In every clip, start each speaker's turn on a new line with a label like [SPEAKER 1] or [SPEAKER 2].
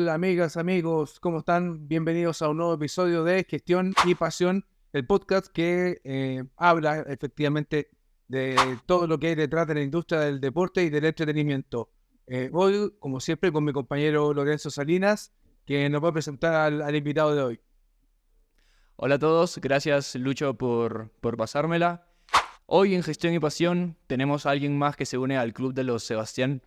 [SPEAKER 1] tal, amigas, amigos? ¿Cómo están? Bienvenidos a un nuevo episodio de Gestión y Pasión, el podcast que habla efectivamente de todo lo que hay detrás de la industria del deporte y del entretenimiento. Hoy, como siempre, con mi compañero Lorenzo Salinas, que nos va a presentar al invitado de hoy.
[SPEAKER 2] Hola a todos, gracias Lucho por pasármela. Hoy en Gestión y Pasión tenemos a alguien más que se une al Club de los Sebastián.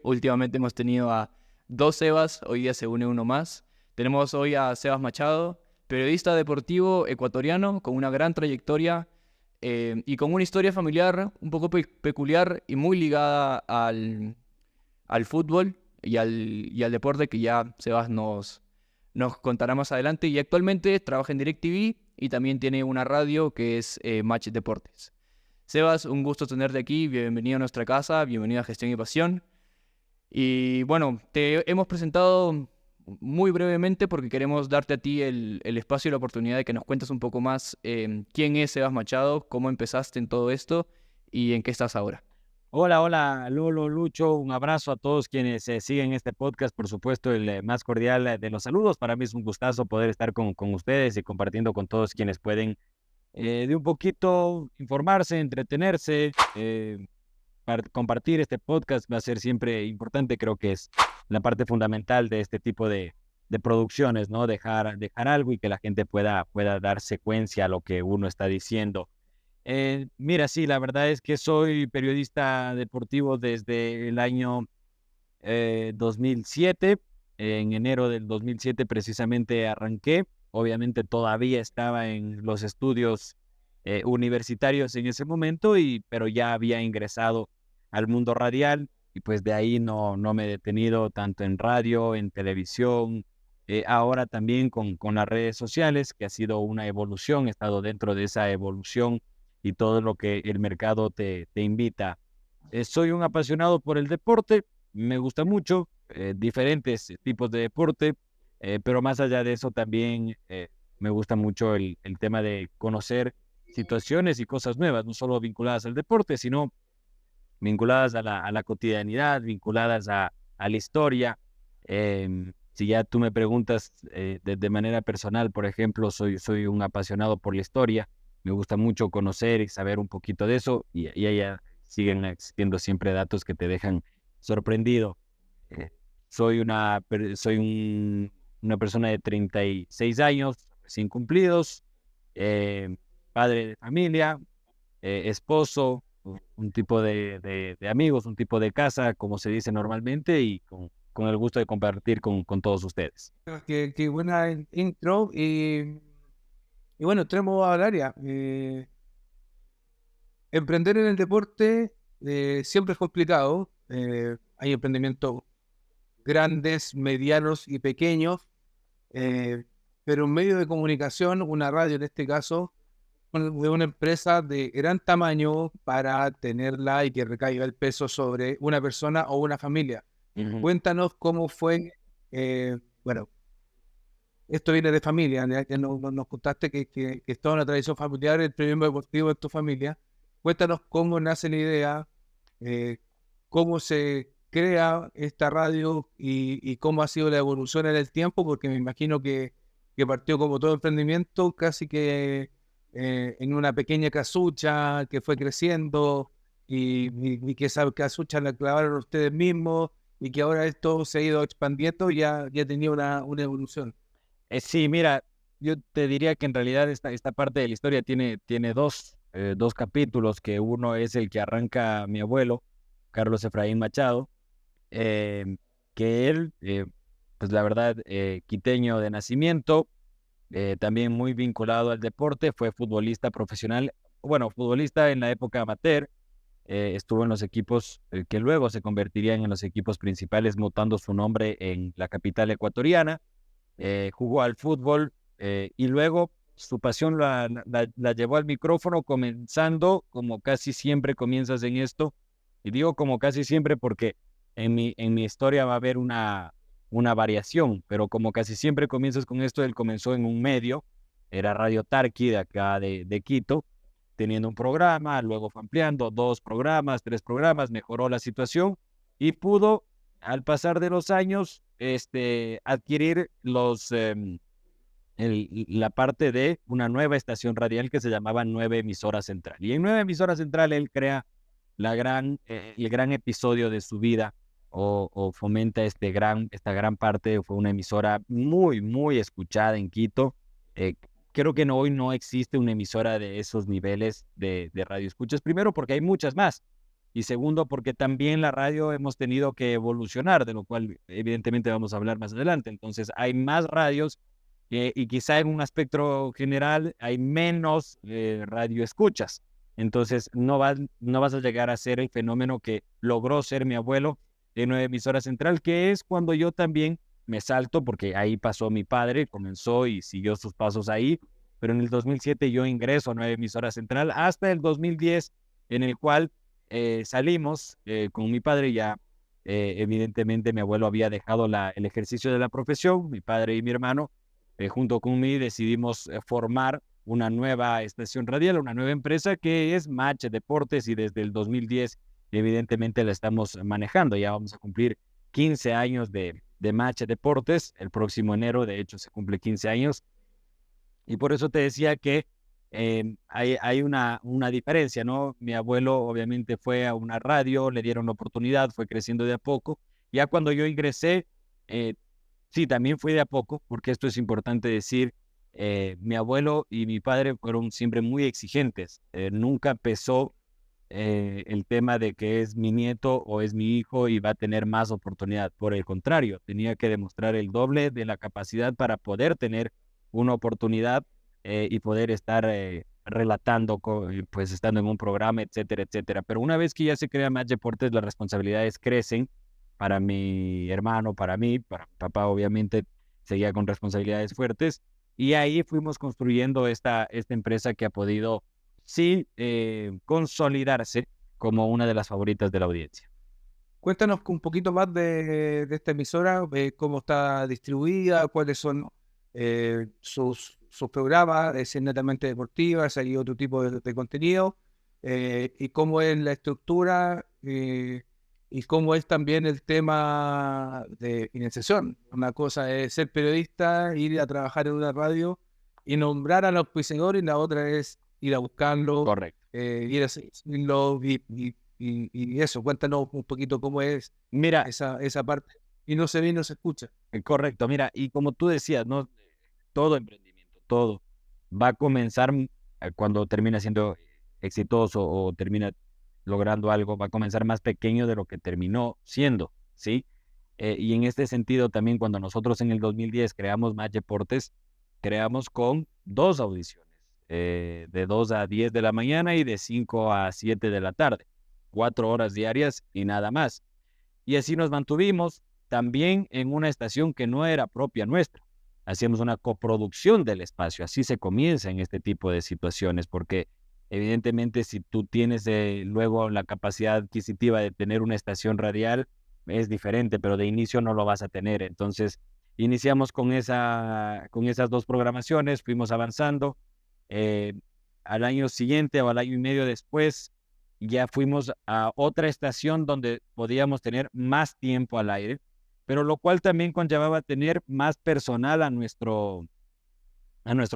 [SPEAKER 2] Últimamente hemos tenido a dos Sebas, hoy día se une uno más. Tenemos hoy a Sebas Machado, periodista deportivo ecuatoriano con una gran trayectoria y con una historia familiar un poco peculiar y muy ligada al fútbol y al deporte que ya Sebas nos contará más adelante. Y actualmente trabaja en DirecTV y también tiene una radio que es Match Deportes. Sebas, un gusto tenerte aquí, bienvenido a nuestra casa, bienvenido a Gestión y Pasión. Y bueno, te hemos presentado muy brevemente porque queremos darte a ti el espacio y la oportunidad de que nos cuentes un poco más quién es Sebas Machado, cómo empezaste en todo esto y en qué estás ahora.
[SPEAKER 3] Hola, Lolo, Lucho, un abrazo a todos quienes siguen este podcast, por supuesto, el más cordial de los saludos. Para mí es un gustazo poder estar con ustedes y compartiendo con todos quienes pueden de un poquito informarse, entretenerse, compartir este podcast va a ser siempre importante, creo que es la parte fundamental de este tipo de producciones, ¿no? Dejar algo y que la gente pueda dar secuencia a lo que uno está diciendo. Mira, sí, la verdad es que soy periodista deportivo desde el año 2007. En enero del 2007 precisamente arranqué. Obviamente todavía estaba en los estudios universitarios en ese momento, pero ya había ingresado al mundo radial y pues de ahí no me he detenido tanto en radio, en televisión, ahora también con las redes sociales, que ha sido una evolución, he estado dentro de esa evolución y todo lo que el mercado te invita. Soy un apasionado por el deporte, me gusta mucho, diferentes tipos de deporte, pero más allá de eso también me gusta mucho el tema de conocer situaciones y cosas nuevas, no solo vinculadas al deporte, sino vinculadas a la cotidianidad, vinculadas a la historia. Si ya tú me preguntas de manera personal, por ejemplo, soy un apasionado por la historia, me gusta mucho conocer y saber un poquito de eso, y allá siguen existiendo siempre datos que te dejan sorprendido. Eh, una persona de 36 años, recién cumplidos, eh, padre de familia, esposo, un tipo de amigos, un tipo de casa, como se dice normalmente, y con el gusto de compartir con todos ustedes.
[SPEAKER 1] Qué buena intro y bueno, entremos al área. Emprender en el deporte siempre es complicado. Hay emprendimientos grandes, medianos y pequeños, pero un medio de comunicación, una radio en este caso, de una empresa de gran tamaño para tenerla y que recaiga el peso sobre una persona o una familia.
[SPEAKER 3] Ujú.
[SPEAKER 1] Cuéntanos cómo fue, bueno, esto viene de familia, ya nos contaste que es toda una tradición familiar, el periodismo deportivo de tu familia. Cuéntanos cómo nace la idea, eh, cómo se crea esta radio y cómo ha sido la evolución en el tiempo, porque me imagino que partió como todo emprendimiento, casi que en una pequeña casucha que fue creciendo y que esa casucha la clavaron ustedes mismos y que ahora esto se ha ido expandiendo y ya tenía una evolución.
[SPEAKER 3] Sí, mira, yo te diría que en realidad esta parte de la historia tiene dos capítulos, que uno es el que arranca mi abuelo, Carlos Efraín Machado, eh, que él, pues la verdad, quiteño de nacimiento, también muy vinculado al deporte, fue futbolista profesional, bueno, futbolista en la época amateur, estuvo en los equipos que luego se convertirían en los equipos principales, mutando su nombre en la capital ecuatoriana. Jugó al fútbol y luego su pasión la llevó al micrófono, comenzando como casi siempre comienzas en esto, y digo como casi siempre porque en mi historia va a haber una variación, pero como casi siempre comienzas con esto, él comenzó en un medio, era Radio Tarqui de acá de Quito, teniendo un programa, luego fue ampliando 2 programas, 3 programas, mejoró la situación y pudo, al pasar de los años, adquirir la parte de una nueva estación radial que se llamaba Nueva Emisora Central. Y en Nueva Emisora Central él crea el gran episodio de su vida o fomenta esta gran parte. Fue una emisora muy, muy escuchada en Quito. Creo que hoy no existe una emisora de esos niveles de radio escuchas. Primero, porque hay muchas más. Y segundo, porque también la radio hemos tenido que evolucionar, de lo cual evidentemente vamos a hablar más adelante. Entonces, hay más radios y quizá en un aspecto general hay menos radio escuchas. Entonces, no vas a llegar a ser el fenómeno que logró ser mi abuelo en Nueva Emisora Central, que es cuando yo también me salto, porque ahí pasó mi padre, comenzó y siguió sus pasos ahí, pero en el 2007 yo ingreso a Nueva Emisora Central hasta el 2010, en el cual salimos con mi padre. Ya evidentemente mi abuelo había dejado el ejercicio de la profesión. Mi padre y mi hermano junto con mí decidimos formar una nueva estación radial, una nueva empresa que es Match Deportes, y desde el 2010 evidentemente la estamos manejando. Ya vamos a cumplir 15 años de Match Deportes. El próximo enero, de hecho, se cumple 15 años. Y por eso te decía que hay una diferencia, ¿no? Mi abuelo obviamente fue a una radio, le dieron la oportunidad, fue creciendo de a poco. Ya cuando yo ingresé, sí, también fue de a poco, porque esto es importante decir. Mi abuelo y mi padre fueron siempre muy exigentes. Nunca pesó el tema de que es mi nieto o es mi hijo y va a tener más oportunidad. Por el contrario, tenía que demostrar el doble de la capacidad para poder tener una oportunidad y poder estar relatando, pues estando en un programa, etcétera, etcétera. Pero una vez que ya se crea Match Deportes, las responsabilidades crecen para mi hermano, para mí, para mi papá obviamente seguía con responsabilidades fuertes, y ahí fuimos construyendo esta empresa que ha podido, sí, consolidarse como una de las favoritas de la audiencia.
[SPEAKER 1] Cuéntanos un poquito más de esta emisora, cómo está distribuida, cuáles son sus programas, si es netamente deportiva, si hay otro tipo de contenido, y cómo es la estructura, y cómo es también el tema de financiación. Una cosa es ser periodista, ir a trabajar en una radio y nombrar al auspiciador, y la otra es ir a buscarlo,
[SPEAKER 3] Correcto.
[SPEAKER 1] ir a seguirlo y eso. Cuéntanos un poquito cómo es
[SPEAKER 3] Mira,
[SPEAKER 1] esa parte. Y no se ve y no se escucha.
[SPEAKER 3] correcto, mira, y como tú decías, ¿no? Todo emprendimiento, todo va a comenzar cuando termina siendo exitoso o termina logrando algo, va a comenzar más pequeño de lo que terminó siendo, ¿sí? Y en este sentido también, cuando nosotros en el 2010 creamos Match Deportes, creamos con 2 audiciones, de 2 a 10 de la mañana y de 5 a 7 de la tarde, 4 horas diarias y nada más. Y así nos mantuvimos también en una estación que no era propia nuestra. Hacíamos una coproducción del espacio. Así se comienza en este tipo de situaciones, porque evidentemente si tú tienes luego la capacidad adquisitiva de tener una estación radial, es diferente, pero de inicio no lo vas a tener. Entonces, iniciamos con esas 2 programaciones, fuimos avanzando. Al año siguiente o al año y medio después, ya fuimos a otra estación donde podíamos tener más tiempo al aire, pero lo cual también conllevaba tener más personal a nuestro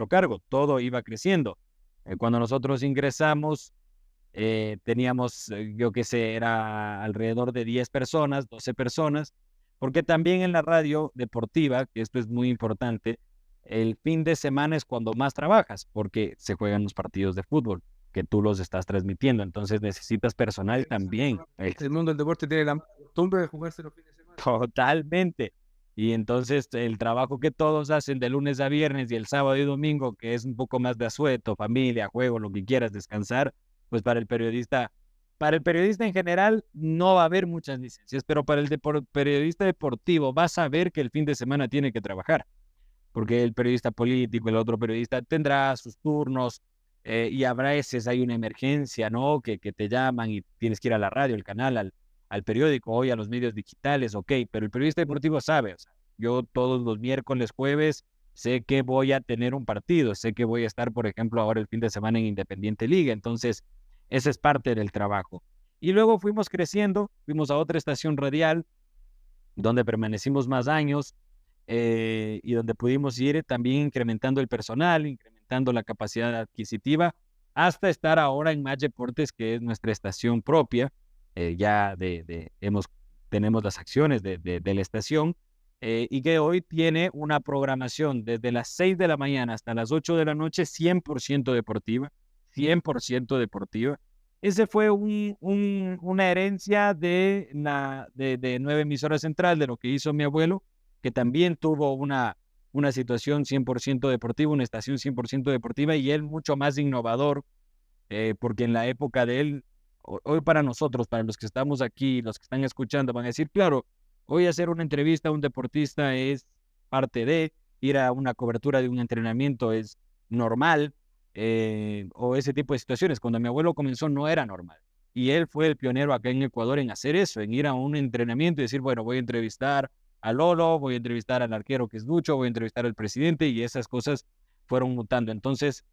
[SPEAKER 3] cargo. Todo iba creciendo. Cuando nosotros ingresamos, teníamos, yo qué sé, era alrededor de 10 personas, 12 personas, porque también en la radio deportiva, que esto es muy importante, el fin de semana es cuando más trabajas, porque se juegan los partidos de fútbol, que tú los estás transmitiendo. Entonces necesitas personal también.
[SPEAKER 1] El mundo del deporte tiene la costumbre de jugarse los fines de semana.
[SPEAKER 3] Totalmente. Y entonces el trabajo que todos hacen de lunes a viernes y el sábado y domingo, que es un poco más de asueto, familia, juego, lo que quieras, descansar, pues para el periodista en general no va a haber muchas licencias, pero para el periodista deportivo va a saber que el fin de semana tiene que trabajar, porque el periodista político, el otro periodista tendrá sus turnos, y habrá veces hay una emergencia, ¿no? Que te llaman y tienes que ir a la radio, al canal, al periódico, hoy a los medios digitales, ok, pero el periodista deportivo sabe, o sea, yo todos los miércoles, jueves, sé que voy a tener un partido, sé que voy a estar, por ejemplo, ahora el fin de semana en Independiente Liga. Entonces, esa es parte del trabajo. Y luego fuimos creciendo, fuimos a otra estación radial, donde permanecimos más años y donde pudimos ir también incrementando el personal, incrementando la capacidad adquisitiva, hasta estar ahora en Match Deportes, que es nuestra estación propia. Ya tenemos las acciones de la estación y que hoy tiene una programación desde las 6 de la mañana hasta las 8 de la noche, 100% deportiva, 100% deportiva. Ese fue una herencia de Nueva Emisora Central, de lo que hizo mi abuelo, que también tuvo una situación 100% deportiva, una estación 100% deportiva, y él mucho más innovador, porque en la época de él, hoy para nosotros, para los que estamos aquí, los que están escuchando, van a decir, claro, hoy hacer una entrevista a un deportista es parte de, ir a una cobertura de un entrenamiento es normal, o ese tipo de situaciones. Cuando mi abuelo comenzó no era normal. Y él fue el pionero acá en Ecuador en hacer eso, en ir a un entrenamiento y decir, bueno, voy a entrevistar a Lolo, voy a entrevistar al arquero que es Lucho, voy a entrevistar al presidente, y esas cosas fueron mutando. Entonces,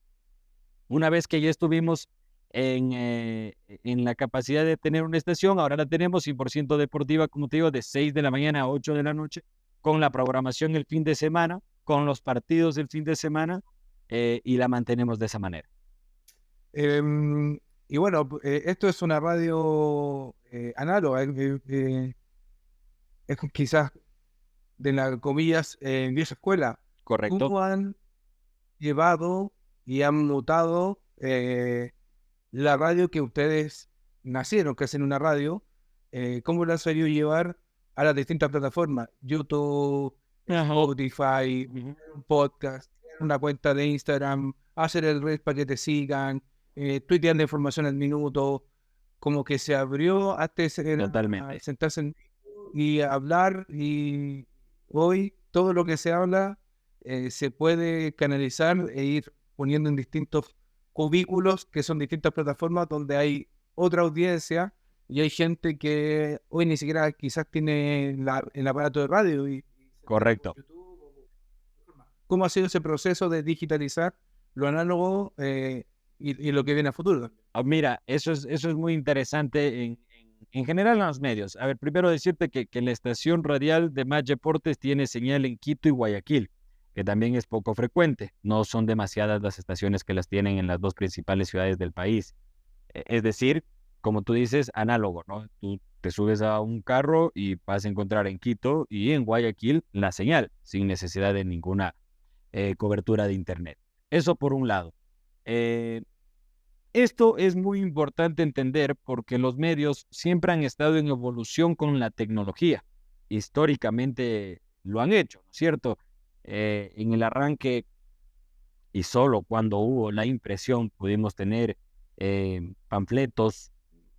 [SPEAKER 3] una vez que ya estuvimos en la capacidad de tener una estación, ahora la tenemos 100% deportiva, como te digo, de 6 de la mañana a 8 de la noche, con la programación el fin de semana, con los partidos del fin de semana, y la mantenemos de esa manera.
[SPEAKER 1] Y bueno, esto es una radio análoga, es quizás de las comillas vieja escuela.
[SPEAKER 3] Correcto.
[SPEAKER 1] ¿Cómo han llevado y han mutado la radio que ustedes nacieron, que hacen una radio? ¿Cómo la han sabido llevar a las distintas plataformas? YouTube, Spotify, un podcast, una cuenta de Instagram, hacer el red para que te sigan, tuiteando información al minuto, como que se abrió antes
[SPEAKER 3] Totalmente.
[SPEAKER 1] a sentarse y hablar, y hoy todo lo que se habla se puede canalizar e ir poniendo en distintos cubículos, que son distintas plataformas donde hay otra audiencia y hay gente que hoy ni siquiera quizás tiene el aparato de radio.
[SPEAKER 3] Correcto.
[SPEAKER 1] ¿Cómo ha sido ese proceso de digitalizar lo análogo y lo que viene a futuro?
[SPEAKER 3] Mira, eso es muy interesante en general en los medios. A ver, primero decirte que la estación radial de Match Deportes tiene señal en Quito y Guayaquil, que también es poco frecuente. No son demasiadas las estaciones que las tienen en las dos principales ciudades del país. Es decir, como tú dices, análogo, ¿no? Tú te subes a un carro y vas a encontrar en Quito y en Guayaquil la señal, sin necesidad de ninguna cobertura de internet. Eso por un lado. Esto es muy importante entender porque los medios siempre han estado en evolución con la tecnología. Históricamente lo han hecho, ¿no es cierto? En el arranque, y solo cuando hubo la impresión, pudimos tener panfletos,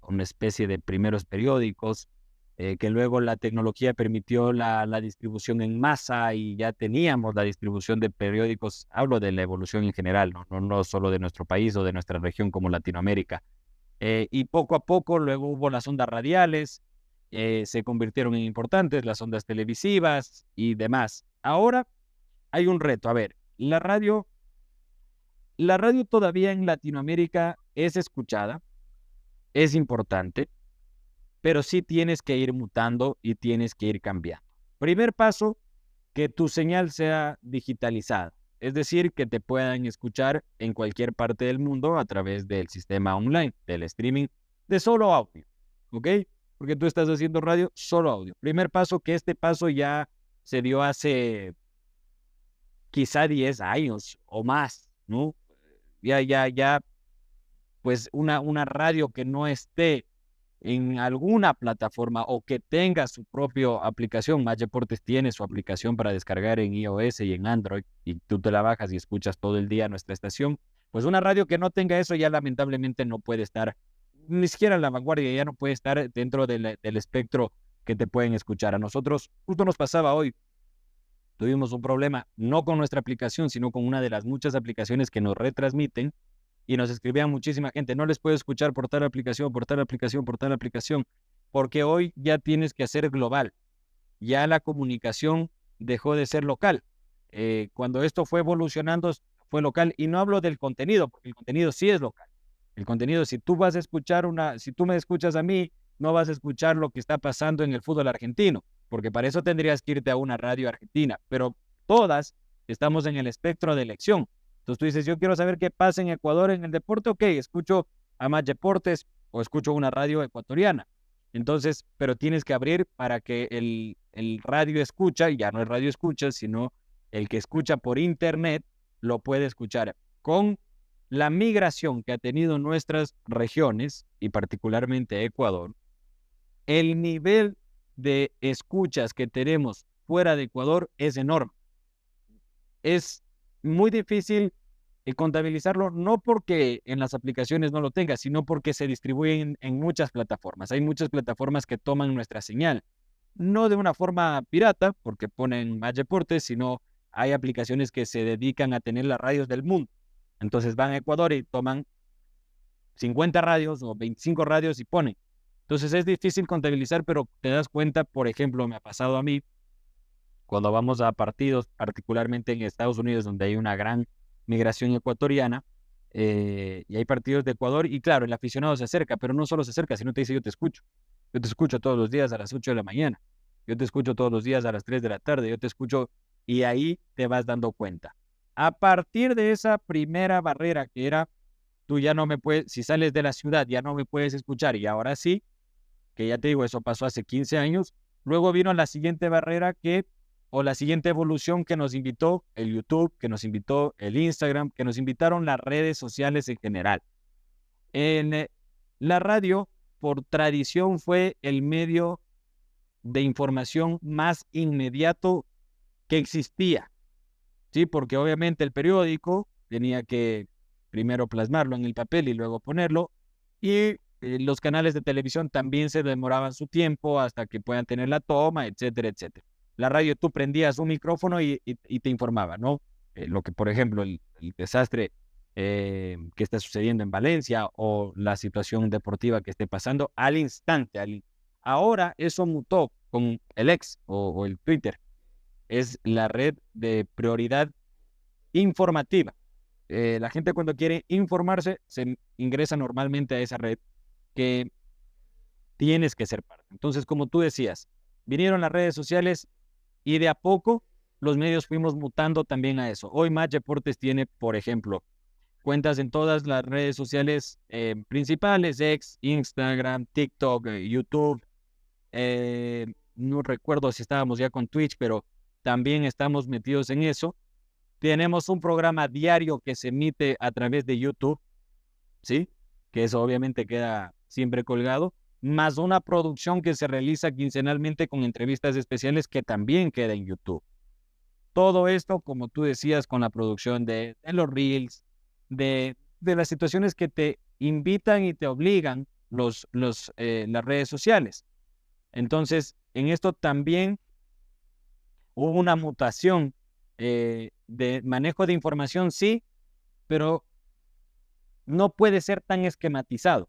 [SPEAKER 3] una especie de primeros periódicos, que luego la tecnología permitió la distribución en masa y ya teníamos la distribución de periódicos. Hablo de la evolución en general, no solo de nuestro país o de nuestra región como Latinoamérica. Y poco a poco luego hubo las ondas radiales, se convirtieron en importantes, las ondas televisivas y demás. Ahora hay un reto. A ver, la radio todavía en Latinoamérica es escuchada, es importante, pero sí tienes que ir mutando y tienes que ir cambiando. Primer paso, que tu señal sea digitalizada, es decir, que te puedan escuchar en cualquier parte del mundo a través del sistema online, del streaming, de solo audio, ¿ok? Porque tú estás haciendo radio solo audio. Primer paso, que este paso ya se dio hace quizá 10 años o más, ¿no? Ya, pues una radio que no esté en alguna plataforma o que tenga su propia aplicación. Match Deportes tiene su aplicación para descargar en iOS y en Android, y tú te la bajas y escuchas todo el día nuestra estación. Pues una radio que no tenga eso ya lamentablemente no puede estar ni siquiera en la vanguardia, ya no puede estar dentro del espectro que te pueden escuchar. A nosotros justo nos pasaba hoy. Tuvimos un problema no con nuestra aplicación, sino con una de las muchas aplicaciones que nos retransmiten, y nos escribían muchísima gente, no les puedo escuchar por tal aplicación, por tal aplicación, por tal aplicación, porque hoy ya tienes que hacer global. Ya la comunicación dejó de ser local. Cuando esto fue evolucionando, fue local, y no hablo del contenido, porque el contenido sí es local. El contenido, si tú vas a escuchar si tú me escuchas a mí, no vas a escuchar lo que está pasando en el fútbol argentino. porque para eso tendrías que irte a una radio argentina, pero todas estamos en el espectro de elección. Entonces tú dices, yo quiero saber qué pasa en Ecuador en el deporte, ok, escucho a Más Deportes o escucho una radio ecuatoriana. Entonces, pero tienes que abrir para que el radio escucha, ya no es radio escucha, sino el que escucha por internet, lo puede escuchar. Con la migración que ha tenido nuestras regiones, y particularmente Ecuador, el nivel de escuchas que tenemos fuera de Ecuador es enorme. Es muy difícil contabilizarlo, no porque en las aplicaciones no lo tenga, sino porque se distribuyen en muchas plataformas. Hay muchas plataformas que toman nuestra señal, no de una forma pirata, porque ponen Más Deportes, sino hay aplicaciones que se dedican a tener las radios del mundo. Entonces van a Ecuador y toman 50 radios o 25 radios y ponen. Entonces es difícil contabilizar, pero te das cuenta, por ejemplo, me ha pasado a mí, cuando vamos a partidos, particularmente en Estados Unidos, donde hay una gran migración ecuatoriana, y hay partidos de Ecuador, y claro, el aficionado se acerca, pero no solo se acerca, sino te dice, yo te escucho todos los días a las 8 de la mañana, yo te escucho todos los días a las 3 de la tarde, yo te escucho, y ahí te vas dando cuenta. A partir de esa primera barrera que era, tú ya no me puedes, si sales de la ciudad, ya no me puedes escuchar, y ahora sí, que ya te digo, eso pasó hace 15 años, luego vino la siguiente barrera o la siguiente evolución que nos invitó el YouTube, que nos invitó el Instagram, que nos invitaron las redes sociales en general. En la radio, por tradición, fue el medio de información más inmediato que existía, ¿sí? Porque obviamente el periódico tenía que primero plasmarlo en el papel y luego ponerlo, y los canales de televisión también se demoraban su tiempo hasta que puedan tener la toma, etcétera, etcétera. La radio, tú prendías un micrófono y te informaba, ¿no? Lo que, por ejemplo, el desastre que está sucediendo en Valencia o la situación deportiva que esté pasando al instante. Ahora eso mutó con el X o el Twitter. Es la red de prioridad informativa. La gente cuando quiere informarse se ingresa normalmente a esa red que tienes que ser parte. Entonces, como tú decías, vinieron las redes sociales y de a poco los medios fuimos mutando también a eso. Hoy Más Deportes tiene, por ejemplo, cuentas en todas las redes sociales principales, X, Instagram, TikTok, YouTube. No recuerdo si estábamos ya con Twitch, pero también estamos metidos en eso. Tenemos un programa diario que se emite a través de YouTube, ¿sí? Que eso obviamente queda siempre colgado, más una producción que se realiza quincenalmente con entrevistas especiales que también queda en YouTube. Todo esto, como tú decías, con la producción de los Reels, de las situaciones que te invitan y te obligan las redes sociales. Entonces, en esto también hubo una mutación de manejo de información, sí, pero no puede ser tan esquematizado,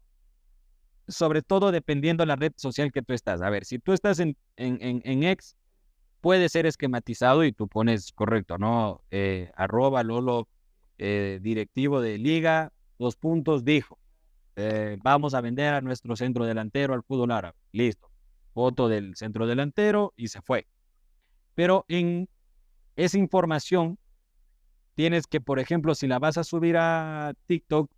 [SPEAKER 3] sobre todo dependiendo de la red social que tú estás. A ver, si tú estás en X, puede ser esquematizado y tú pones correcto, ¿no? @Lolo, directivo de liga, dijo, vamos a vender a nuestro centro delantero al fútbol árabe. Listo. Foto del centro delantero y se fue. Pero en esa información tienes que, por ejemplo, si la vas a subir a TikTok,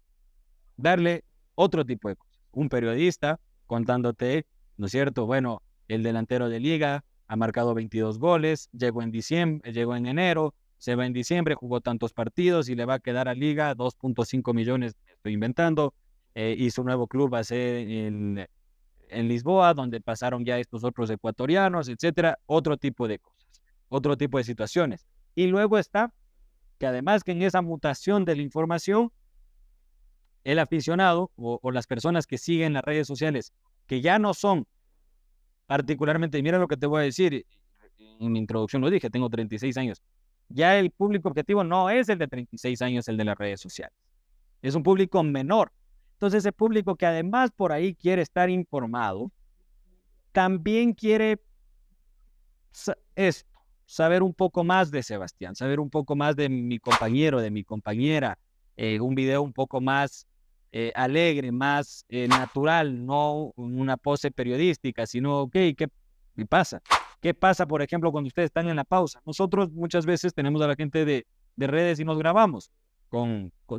[SPEAKER 3] darle otro tipo de cosas. Un periodista contándote, ¿no es cierto? Bueno, el delantero de liga ha marcado 22 goles, llegó en enero, se va en diciembre, jugó tantos partidos y le va a quedar a liga 2.5 millones, estoy inventando, y su nuevo club va a ser en Lisboa, donde pasaron ya estos otros ecuatorianos, etcétera, otro tipo de cosas, otro tipo de situaciones. Y luego está que además que en esa mutación de la información, el aficionado o las personas que siguen las redes sociales, que ya no son particularmente, mira lo que te voy a decir, en mi introducción lo dije, tengo 36 años, ya el público objetivo no es el de 36 años, el de las redes sociales, es un público menor. Entonces ese público que además por ahí quiere estar informado, también quiere saber un poco más de Sebastián, saber un poco más de mi compañero, de mi compañera, un video un poco más alegre, más natural, no una pose periodística, sino, ok, ¿qué pasa? ¿Qué pasa, por ejemplo, cuando ustedes están en la pausa? Nosotros muchas veces tenemos a la gente de redes y nos grabamos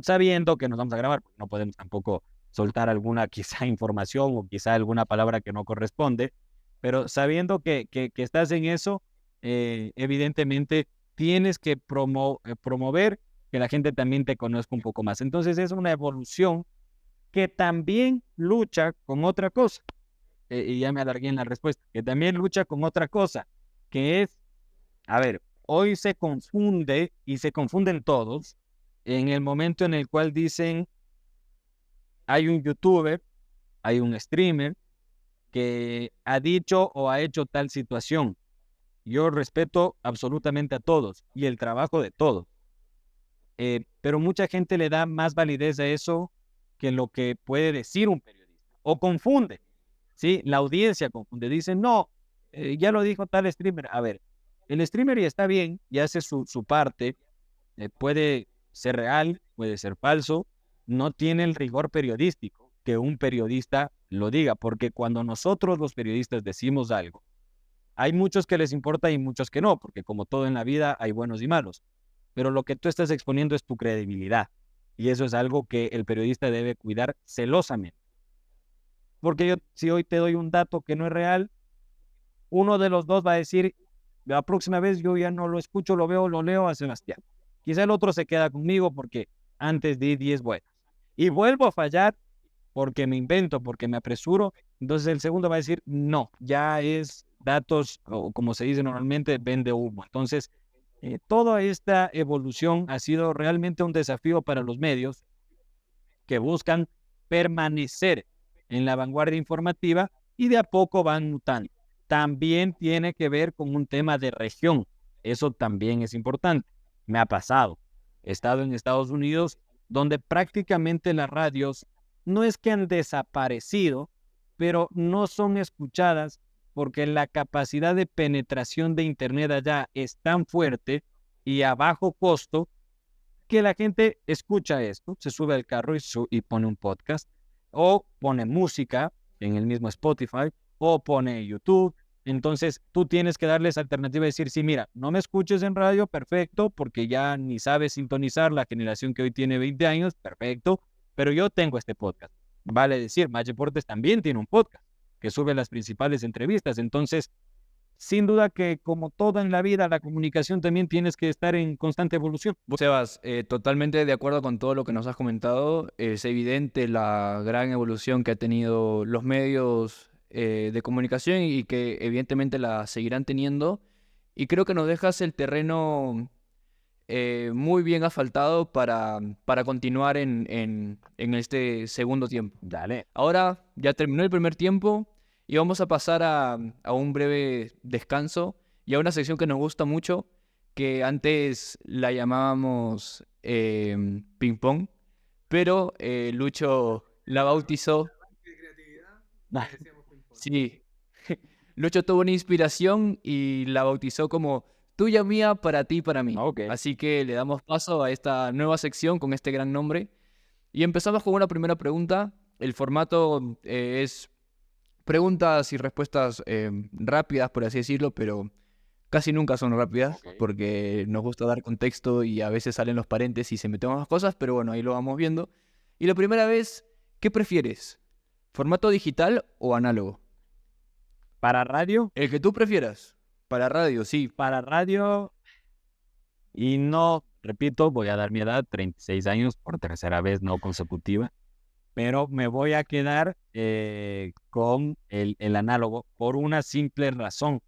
[SPEAKER 3] sabiendo que nos vamos a grabar, porque no podemos tampoco soltar alguna quizá información o quizá alguna palabra que no corresponde, pero sabiendo que estás en eso, evidentemente tienes que promover que la gente también te conozca un poco más. Entonces es una evolución que también lucha con otra cosa, y ya me alargué en la respuesta, que también lucha con otra cosa, que es, a ver, hoy se confunde y se confunden todos en el momento en el cual dicen, hay un youtuber, hay un streamer que ha dicho o ha hecho tal situación. Yo respeto absolutamente a todos y el trabajo de todos. Pero mucha gente le da más validez a eso que lo que puede decir un periodista. O confunde, ¿sí? La audiencia confunde. Dicen, no, ya lo dijo tal streamer. A ver, el streamer ya está bien, ya hace su parte, puede ser real, puede ser falso, no tiene el rigor periodístico que un periodista lo diga, porque cuando nosotros los periodistas decimos algo, hay muchos que les importa y muchos que no, porque como todo en la vida hay buenos y malos, pero lo que tú estás exponiendo es tu credibilidad, y eso es algo que el periodista debe cuidar celosamente, porque yo si hoy te doy un dato que no es real, uno de los dos va a decir, la próxima vez yo ya no lo escucho, lo veo, lo leo a Sebastián. Quizá el otro se queda conmigo porque antes di 10 buenas. Y vuelvo a fallar porque me invento, porque me apresuro. Entonces el segundo va a decir, no, ya es datos, o como se dice normalmente, vende humo. Entonces, toda esta evolución ha sido realmente un desafío para los medios que buscan permanecer en la vanguardia informativa y de a poco van mutando. También tiene que ver con un tema de región. Eso también es importante. Me ha pasado. He estado en Estados Unidos, donde prácticamente las radios no es que han desaparecido, pero no son escuchadas porque la capacidad de penetración de Internet allá es tan fuerte y a bajo costo que la gente escucha esto, se sube al carro y pone un podcast, o pone música en el mismo Spotify, o pone YouTube. Entonces tú tienes que darles alternativa y decir, sí, mira, no me escuches en radio, perfecto, porque ya ni sabes sintonizar la generación que hoy tiene 20 años, perfecto, pero yo tengo este podcast. Vale decir, Match Deportes también tiene un podcast que sube las principales entrevistas. Entonces, sin duda que como todo en la vida, la comunicación también tienes que estar en constante evolución.
[SPEAKER 2] Sebas, totalmente de acuerdo con todo lo que nos has comentado. Es evidente la gran evolución que ha tenido los medios de comunicación y que evidentemente la seguirán teniendo. Y creo que nos dejas el terreno muy bien asfaltado para continuar en este segundo tiempo.
[SPEAKER 3] Dale.
[SPEAKER 2] Ahora ya terminó el primer tiempo y vamos a pasar a un breve descanso y a una sección que nos gusta mucho, que antes la llamábamos ping pong, pero Lucho la bautizó. Sí, Lucho tuvo una inspiración y la bautizó como tuya mía, para ti, para mí.
[SPEAKER 3] Ok.
[SPEAKER 2] Así que le damos paso a esta nueva sección con este gran nombre. Y empezamos con una primera pregunta. El formato es preguntas y respuestas rápidas, por así decirlo, pero casi nunca son rápidas,
[SPEAKER 3] Ok.
[SPEAKER 2] porque nos gusta dar contexto y a veces salen los paréntesis y se meten más cosas, pero bueno, ahí lo vamos viendo. Y la primera vez, ¿qué prefieres? ¿Formato digital o análogo?
[SPEAKER 3] Para radio,
[SPEAKER 2] El que tú prefieras. Para radio, sí.
[SPEAKER 3] y no, repito, voy a dar mi edad, 36 años, por tercera vez no consecutiva, pero me voy a quedar con el análogo por una simple razón,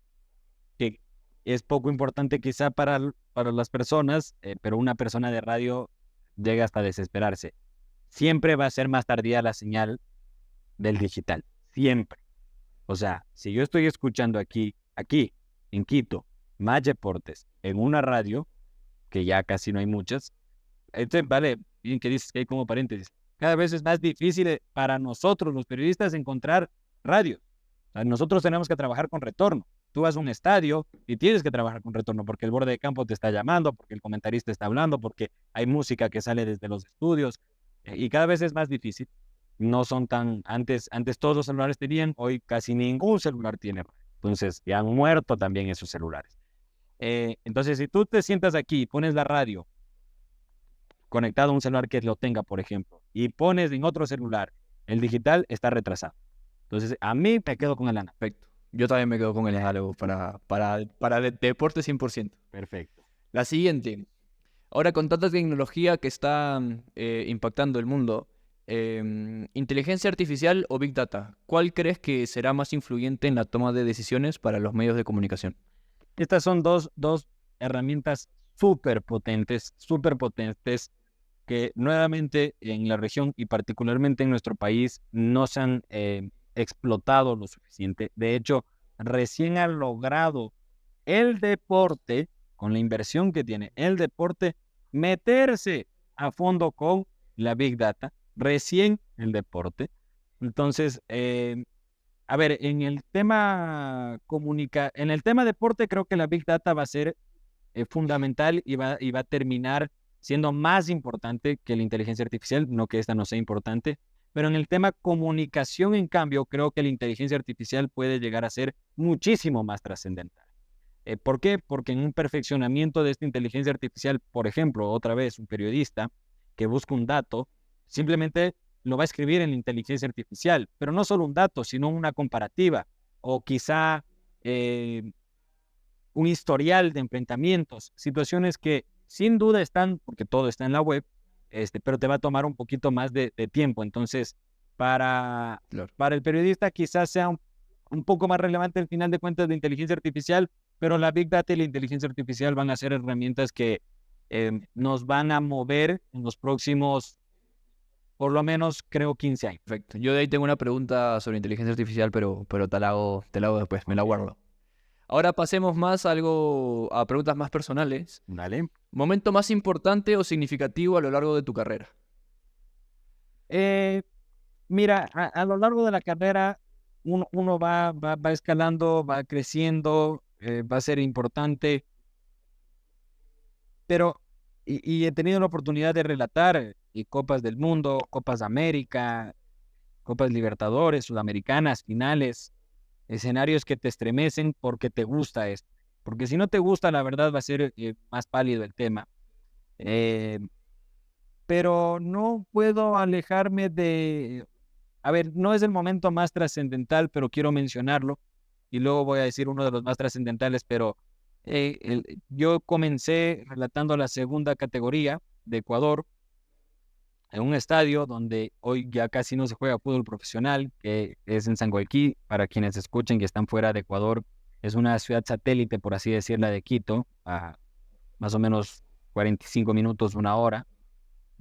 [SPEAKER 3] que es poco importante quizá para las personas, pero una persona de radio llega hasta desesperarse. Siempre va a ser más tardía la señal del digital, siempre. O sea, si yo estoy escuchando aquí, en Quito, Match Deportes, en una radio, que ya casi no hay muchas, vale, bien que dices que hay como paréntesis, cada vez es más difícil para nosotros, los periodistas, encontrar radios. O sea, nosotros tenemos que trabajar con retorno. Tú vas a un estadio y tienes que trabajar con retorno porque el borde de campo te está llamando, porque el comentarista está hablando, porque hay música que sale desde los estudios, y cada vez es más difícil. No son tan, antes todos los celulares tenían, hoy casi ningún celular tiene. Entonces, ya han muerto también esos celulares. Entonces, si tú te sientas aquí y pones la radio conectado a un celular que lo tenga, por ejemplo, y pones en otro celular, el digital está retrasado. Entonces, a mí me quedo con el análogo.
[SPEAKER 2] Perfecto. Yo también me quedo con el análogo para deporte 100%.
[SPEAKER 3] Perfecto.
[SPEAKER 2] La siguiente. Ahora, con tanta tecnología que está impactando el mundo, inteligencia artificial o Big Data, ¿cuál crees que será más influyente en la toma de decisiones para los medios de comunicación?
[SPEAKER 3] Estas son dos herramientas súper potentes, que nuevamente en la región y particularmente en nuestro país no se han explotado lo suficiente. De hecho, recién ha logrado el deporte, con la inversión que tiene el deporte, meterse a fondo con la Big Data, recién el deporte. Entonces, a ver, en el tema en el tema deporte, creo que la Big Data va a ser fundamental y va a terminar siendo más importante que la inteligencia artificial, no que esta no sea importante, pero en el tema comunicación, en cambio, creo que la inteligencia artificial puede llegar a ser muchísimo más trascendental. ¿Por qué? Porque en un perfeccionamiento de esta inteligencia artificial, por ejemplo, otra vez, un periodista que busca un dato, simplemente lo va a escribir en la inteligencia artificial, pero no solo un dato, sino una comparativa, o quizá un historial de enfrentamientos, situaciones que sin duda están, porque todo está en la web, pero te va a tomar un poquito más de tiempo. Entonces, para el periodista quizás sea un poco más relevante al final de cuentas de inteligencia artificial, pero la Big Data y la inteligencia artificial van a ser herramientas que nos van a mover en los próximos, por lo menos, creo, 15 años.
[SPEAKER 2] Perfecto. Yo de ahí tengo una pregunta sobre inteligencia artificial, pero te la hago después, me la guardo. Ahora pasemos a preguntas más personales.
[SPEAKER 3] Dale.
[SPEAKER 2] ¿Momento más importante o significativo a lo largo de tu carrera?
[SPEAKER 3] Mira, a lo largo de la carrera uno va escalando, va creciendo, va a ser importante, pero y he tenido la oportunidad de relatar Copas del Mundo, Copas de América, Copas Libertadores, Sudamericanas, finales, escenarios que te estremecen porque te gusta esto. Porque si no te gusta, la verdad va a ser más pálido el tema. Pero no puedo alejarme de... A ver, no es el momento más trascendental, pero quiero mencionarlo. Y luego voy a decir uno de los más trascendentales, pero yo comencé relatando la segunda categoría de Ecuador en un estadio donde hoy ya casi no se juega fútbol profesional, que es en Sanguaquí. Para quienes escuchen que están fuera de Ecuador, es una ciudad satélite, por así decirla, de Quito, a más o menos 45 minutos, una hora,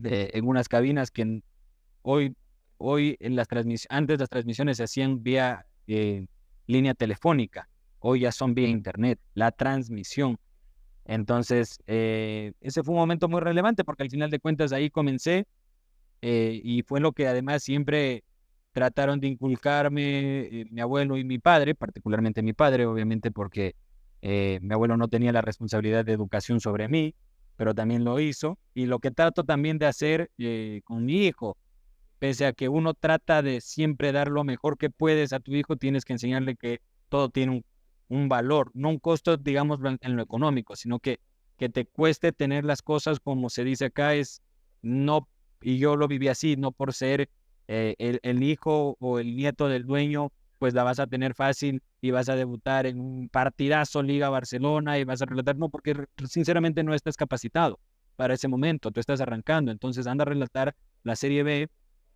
[SPEAKER 3] en unas cabinas que hoy en antes las transmisiones se hacían vía línea telefónica, hoy ya son vía internet, la transmisión. Entonces, ese fue un momento muy relevante porque al final de cuentas ahí comencé y fue lo que además siempre trataron de inculcarme mi abuelo y mi padre, particularmente mi padre, obviamente porque mi abuelo no tenía la responsabilidad de educación sobre mí, pero también lo hizo. Y lo que trato también de hacer con mi hijo, pese a que uno trata de siempre dar lo mejor que puedes a tu hijo, tienes que enseñarle que todo tiene un valor, no un costo, digamos, en lo económico, sino que te cueste tener las cosas, como se dice acá, es no, y yo lo viví así, no por ser el hijo o el nieto del dueño, pues la vas a tener fácil y vas a debutar en un partidazo Liga Barcelona y vas a relatar, no, porque sinceramente no estás capacitado para ese momento, tú estás arrancando, entonces anda a relatar la Serie B,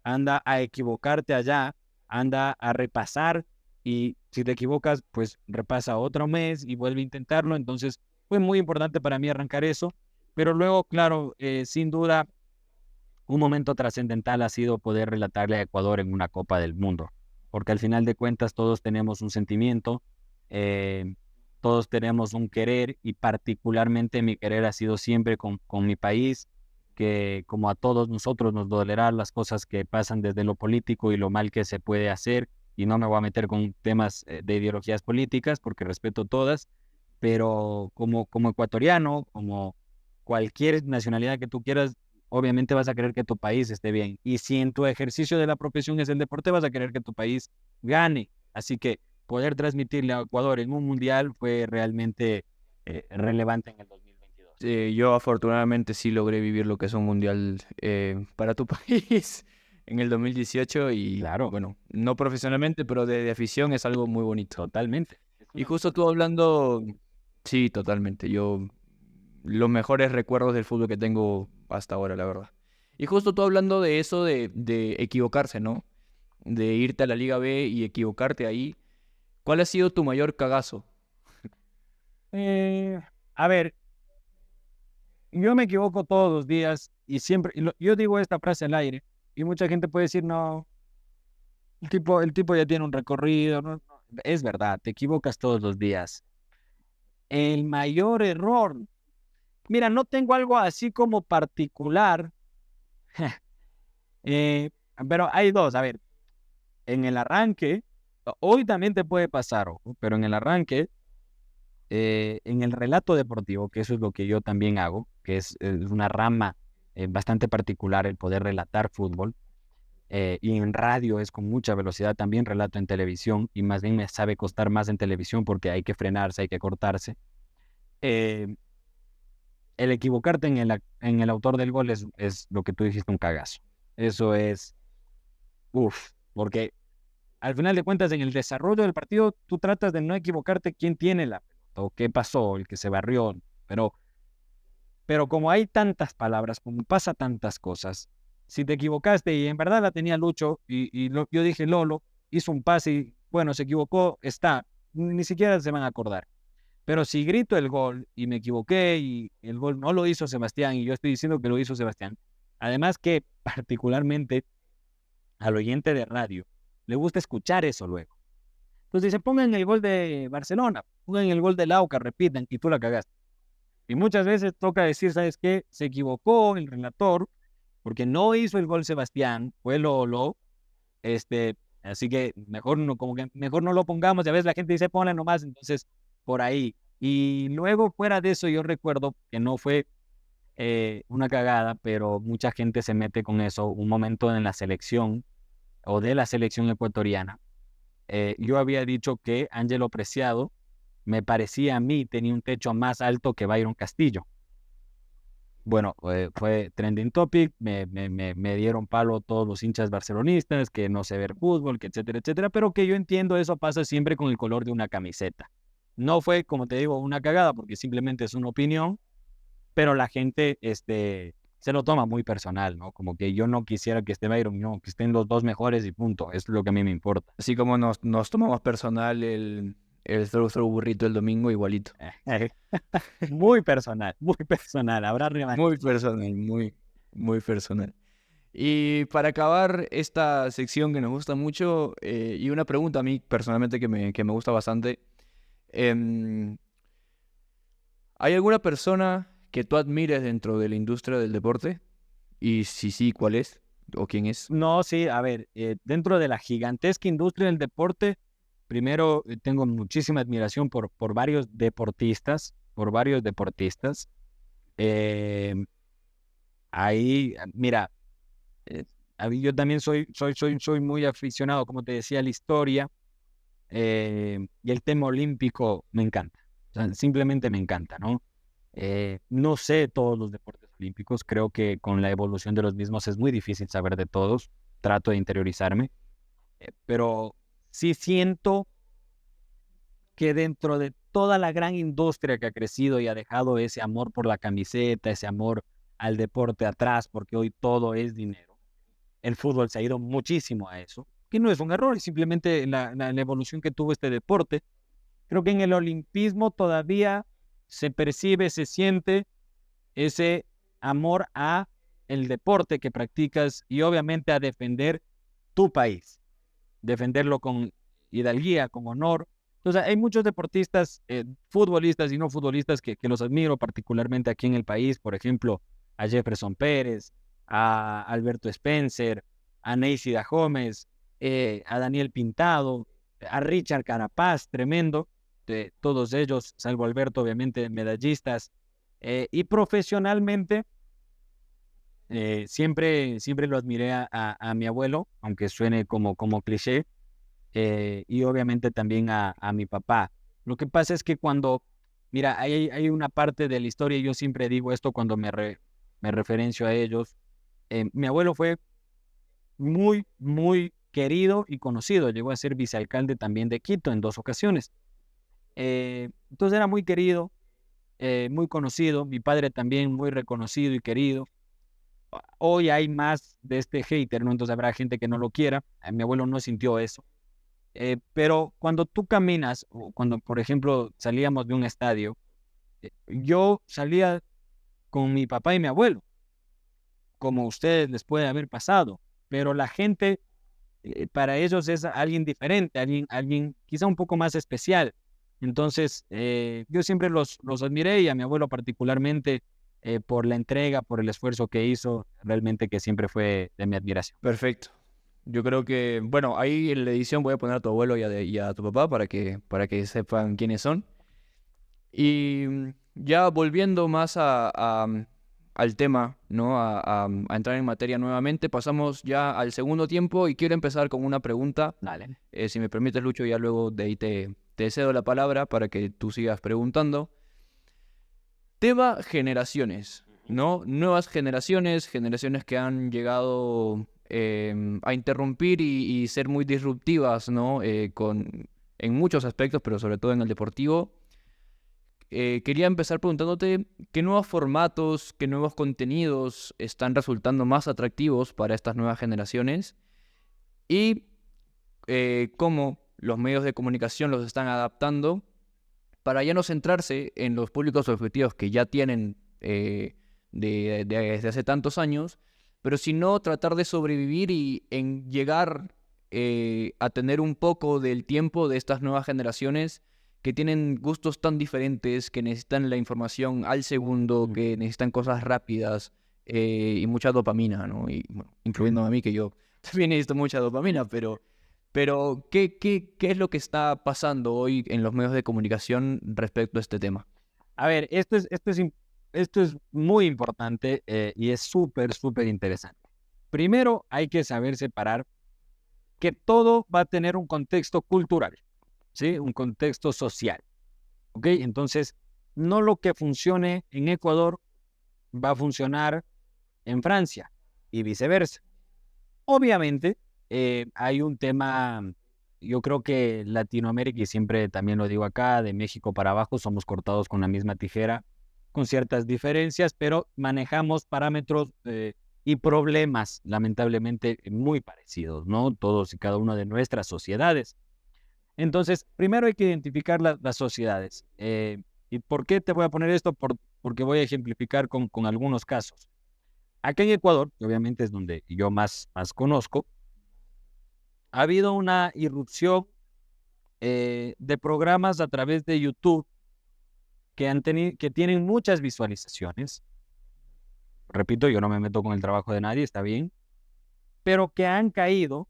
[SPEAKER 3] anda a equivocarte allá, anda a repasar y si te equivocas, pues repasa otro mes y vuelve a intentarlo. Entonces fue muy importante para mí arrancar eso, pero luego, claro, sin duda, un momento trascendental ha sido poder relatarle a Ecuador en una Copa del Mundo, porque al final de cuentas todos tenemos un sentimiento, todos tenemos un querer y particularmente mi querer ha sido siempre con mi país, que como a todos nosotros nos dolerá las cosas que pasan desde lo político y lo mal que se puede hacer, y no me voy a meter con temas de ideologías políticas porque respeto todas, pero como ecuatoriano, como cualquier nacionalidad que tú quieras, obviamente vas a querer que tu país esté bien. Y si en tu ejercicio de la profesión es el deporte, vas a querer que tu país gane. Así que poder transmitirle a Ecuador en un mundial fue realmente relevante en el 2022.
[SPEAKER 2] Yo afortunadamente sí logré vivir lo que es un mundial para tu país en el 2018 y
[SPEAKER 3] Claro,
[SPEAKER 2] bueno, no profesionalmente, pero de afición es algo muy bonito.
[SPEAKER 3] totalmente.
[SPEAKER 2] Y justo tú hablando, sí, totalmente. Yo, los mejores recuerdos del fútbol que tengo hasta ahora, la verdad. Y justo tú hablando de eso de equivocarse, ¿no? De irte a la Liga B y equivocarte ahí. ¿Cuál ha sido tu mayor cagazo?
[SPEAKER 3] A ver, yo me equivoco todos los días y siempre, yo digo esta frase al aire y mucha gente puede decir, no, el tipo ya tiene un recorrido, no, no. Es verdad, te equivocas todos los días. El mayor error, mira, no tengo algo así como particular, eh, pero hay dos, a ver, en el arranque, hoy también te puede pasar, ojo, pero en el arranque, en el relato deportivo, que eso es lo que yo también hago, que es una rama bastante particular el poder relatar fútbol, y en radio es con mucha velocidad, también relato en televisión, y más bien me sabe costar más en televisión porque hay que frenarse, hay que cortarse. Eh, el equivocarte en el autor del gol es lo que tú dijiste, un cagazo. Eso es, porque al final de cuentas, en el desarrollo del partido, tú tratas de no equivocarte quién tiene la pelota o qué pasó, el que se barrió, pero, pero como hay tantas palabras, como pasa tantas cosas, si te equivocaste y en verdad la tenía Lucho yo dije Lolo, hizo un pase y bueno, se equivocó, ni siquiera se van a acordar. Pero si grito el gol y me equivoqué y el gol no lo hizo Sebastián y yo estoy diciendo que lo hizo Sebastián, además que particularmente al oyente de radio le gusta escuchar eso luego. Entonces dice, pongan el gol de Barcelona, pongan el gol de Lauca, repitan, y tú la cagaste. Y muchas veces toca decir, ¿sabes qué? Se equivocó el relator, porque no hizo el gol Sebastián, fue Lolo, así que mejor no lo pongamos, y a veces la gente dice, ponla nomás, entonces, por ahí. Y luego, fuera de eso, yo recuerdo que no fue una cagada, pero mucha gente se mete con eso, un momento en la selección, o de la selección ecuatoriana. Yo había dicho que Ángelo Preciado me parecía a mí tenía un techo más alto que Byron Castillo. Bueno, fue trending topic, me dieron palo todos los hinchas barcelonistas, que no sé ver fútbol, que etcétera, etcétera, pero que yo entiendo eso pasa siempre con el color de una camiseta. No fue, como te digo, una cagada, porque simplemente es una opinión, pero la gente se lo toma muy personal, ¿no? Como que yo no quisiera que esté Byron, no, que estén los dos mejores y punto, es lo que a mí me importa.
[SPEAKER 2] Así como nos tomamos personal el throw burrito el domingo, igualito.
[SPEAKER 3] Muy personal, habrá revancha.
[SPEAKER 2] Muy personal, muy personal. Y para acabar esta sección que nos gusta mucho, y una pregunta a mí personalmente que me gusta bastante, em, ¿hay alguna persona que tú admires dentro de la industria del deporte? Y si sí, ¿cuál es? ¿O quién es?
[SPEAKER 3] No, sí, a ver, dentro de la gigantesca industria del deporte, primero tengo muchísima admiración por varios deportistas, Eh, ahí, mira, yo también soy muy aficionado, como te decía, a la historia, y el tema olímpico me encanta. O sea, simplemente me encanta, ¿no? No sé todos los deportes olímpicos, creo que con la evolución de los mismos es muy difícil saber de todos, trato de interiorizarme, pero sí siento que dentro de toda la gran industria que ha crecido y ha dejado ese amor por la camiseta, ese amor al deporte atrás, porque hoy todo es dinero, el fútbol se ha ido muchísimo a eso, que no es un error, es simplemente la evolución que tuvo este deporte. Creo que en el olimpismo todavía se percibe, se siente ese amor a el deporte que practicas y obviamente a defender tu país, defenderlo con hidalguía, con honor. Entonces hay muchos deportistas, futbolistas y no futbolistas que los admiro particularmente aquí en el país, por ejemplo, a Jefferson Pérez, a Alberto Spencer, a Neisida Gómez, a Daniel Pintado, a Richard Carapaz, tremendo, de todos ellos, salvo Alberto, obviamente, medallistas, y profesionalmente, siempre lo admiré a mi abuelo, aunque suene como cliché, y obviamente también a mi papá. Lo que pasa es que mira, hay una parte de la historia, y yo siempre digo esto cuando me referencio a ellos. Mi abuelo fue muy, muy querido y conocido. Llegó a ser vicealcalde también de Quito en 2 ocasiones. Entonces era muy querido, muy conocido. Mi padre también muy reconocido y querido. Hoy hay más de este hater, ¿no? Entonces habrá gente que no lo quiera. Mi abuelo no sintió eso. Pero cuando tú caminas, o cuando, por ejemplo, salíamos de un estadio, yo salía con mi papá y mi abuelo, como a ustedes les puede haber pasado, pero la gente, para ellos es alguien diferente, alguien quizá un poco más especial. Entonces, yo siempre los admiré, y a mi abuelo particularmente, por la entrega, por el esfuerzo que hizo, realmente que siempre fue de mi admiración.
[SPEAKER 2] Perfecto. Yo creo que, bueno, ahí en la edición voy a poner a tu abuelo y a tu papá para que sepan quiénes son. Y ya volviendo más al tema, ¿no? A entrar en materia nuevamente, pasamos ya al segundo tiempo y quiero empezar con una pregunta.
[SPEAKER 3] Dale.
[SPEAKER 2] Si me permites, Lucho, ya luego de ahí te cedo la palabra para que tú sigas preguntando. Tema generaciones, ¿no? Nuevas generaciones, generaciones que han llegado a interrumpir y ser muy disruptivas, ¿no? En muchos aspectos, pero sobre todo en el deportivo. Quería empezar preguntándote qué nuevos formatos, qué nuevos contenidos están resultando más atractivos para estas nuevas generaciones y cómo los medios de comunicación los están adaptando para ya no centrarse en los públicos objetivos que ya tienen desde hace tantos años, pero sino tratar de sobrevivir y en llegar a tener un poco del tiempo de estas nuevas generaciones que tienen gustos tan diferentes, que necesitan la información al segundo, que necesitan cosas rápidas y mucha dopamina, ¿no? Y bueno, incluyéndome a mí, que yo también necesito mucha dopamina, pero ¿qué es lo que está pasando hoy en los medios de comunicación respecto a este tema?
[SPEAKER 3] A ver, esto es muy importante, y es súper, súper interesante. Primero, hay que saber separar que todo va a tener un contexto cultural, ¿sí? Un contexto social, ¿ok? Entonces, no lo que funcione en Ecuador va a funcionar en Francia y viceversa. Obviamente, hay un tema, yo creo que Latinoamérica, y siempre también lo digo acá, de México para abajo, somos cortados con la misma tijera, con ciertas diferencias, pero manejamos parámetros y problemas, lamentablemente, muy parecidos, ¿no? Todos y cada una de nuestras sociedades. Entonces, primero hay que identificar las sociedades. ¿Y por qué te voy a poner esto? Porque voy a ejemplificar con algunos casos. Aquí en Ecuador, que obviamente es donde yo más conozco, ha habido una irrupción de programas a través de YouTube que tienen muchas visualizaciones. Repito, yo no me meto con el trabajo de nadie, está bien, pero que han caído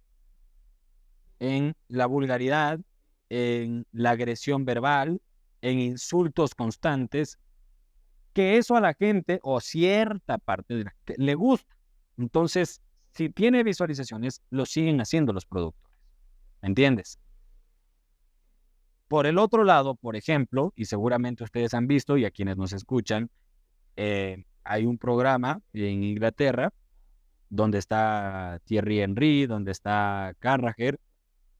[SPEAKER 3] en la vulgaridad, en la agresión verbal, en insultos constantes, que eso a la gente o cierta parte de la gente le gusta. Entonces, si tiene visualizaciones, lo siguen haciendo los productores. ¿Me entiendes? Por el otro lado, por ejemplo, y seguramente ustedes han visto, y a quienes nos escuchan, hay un programa en Inglaterra donde está Thierry Henry, donde está Carragher,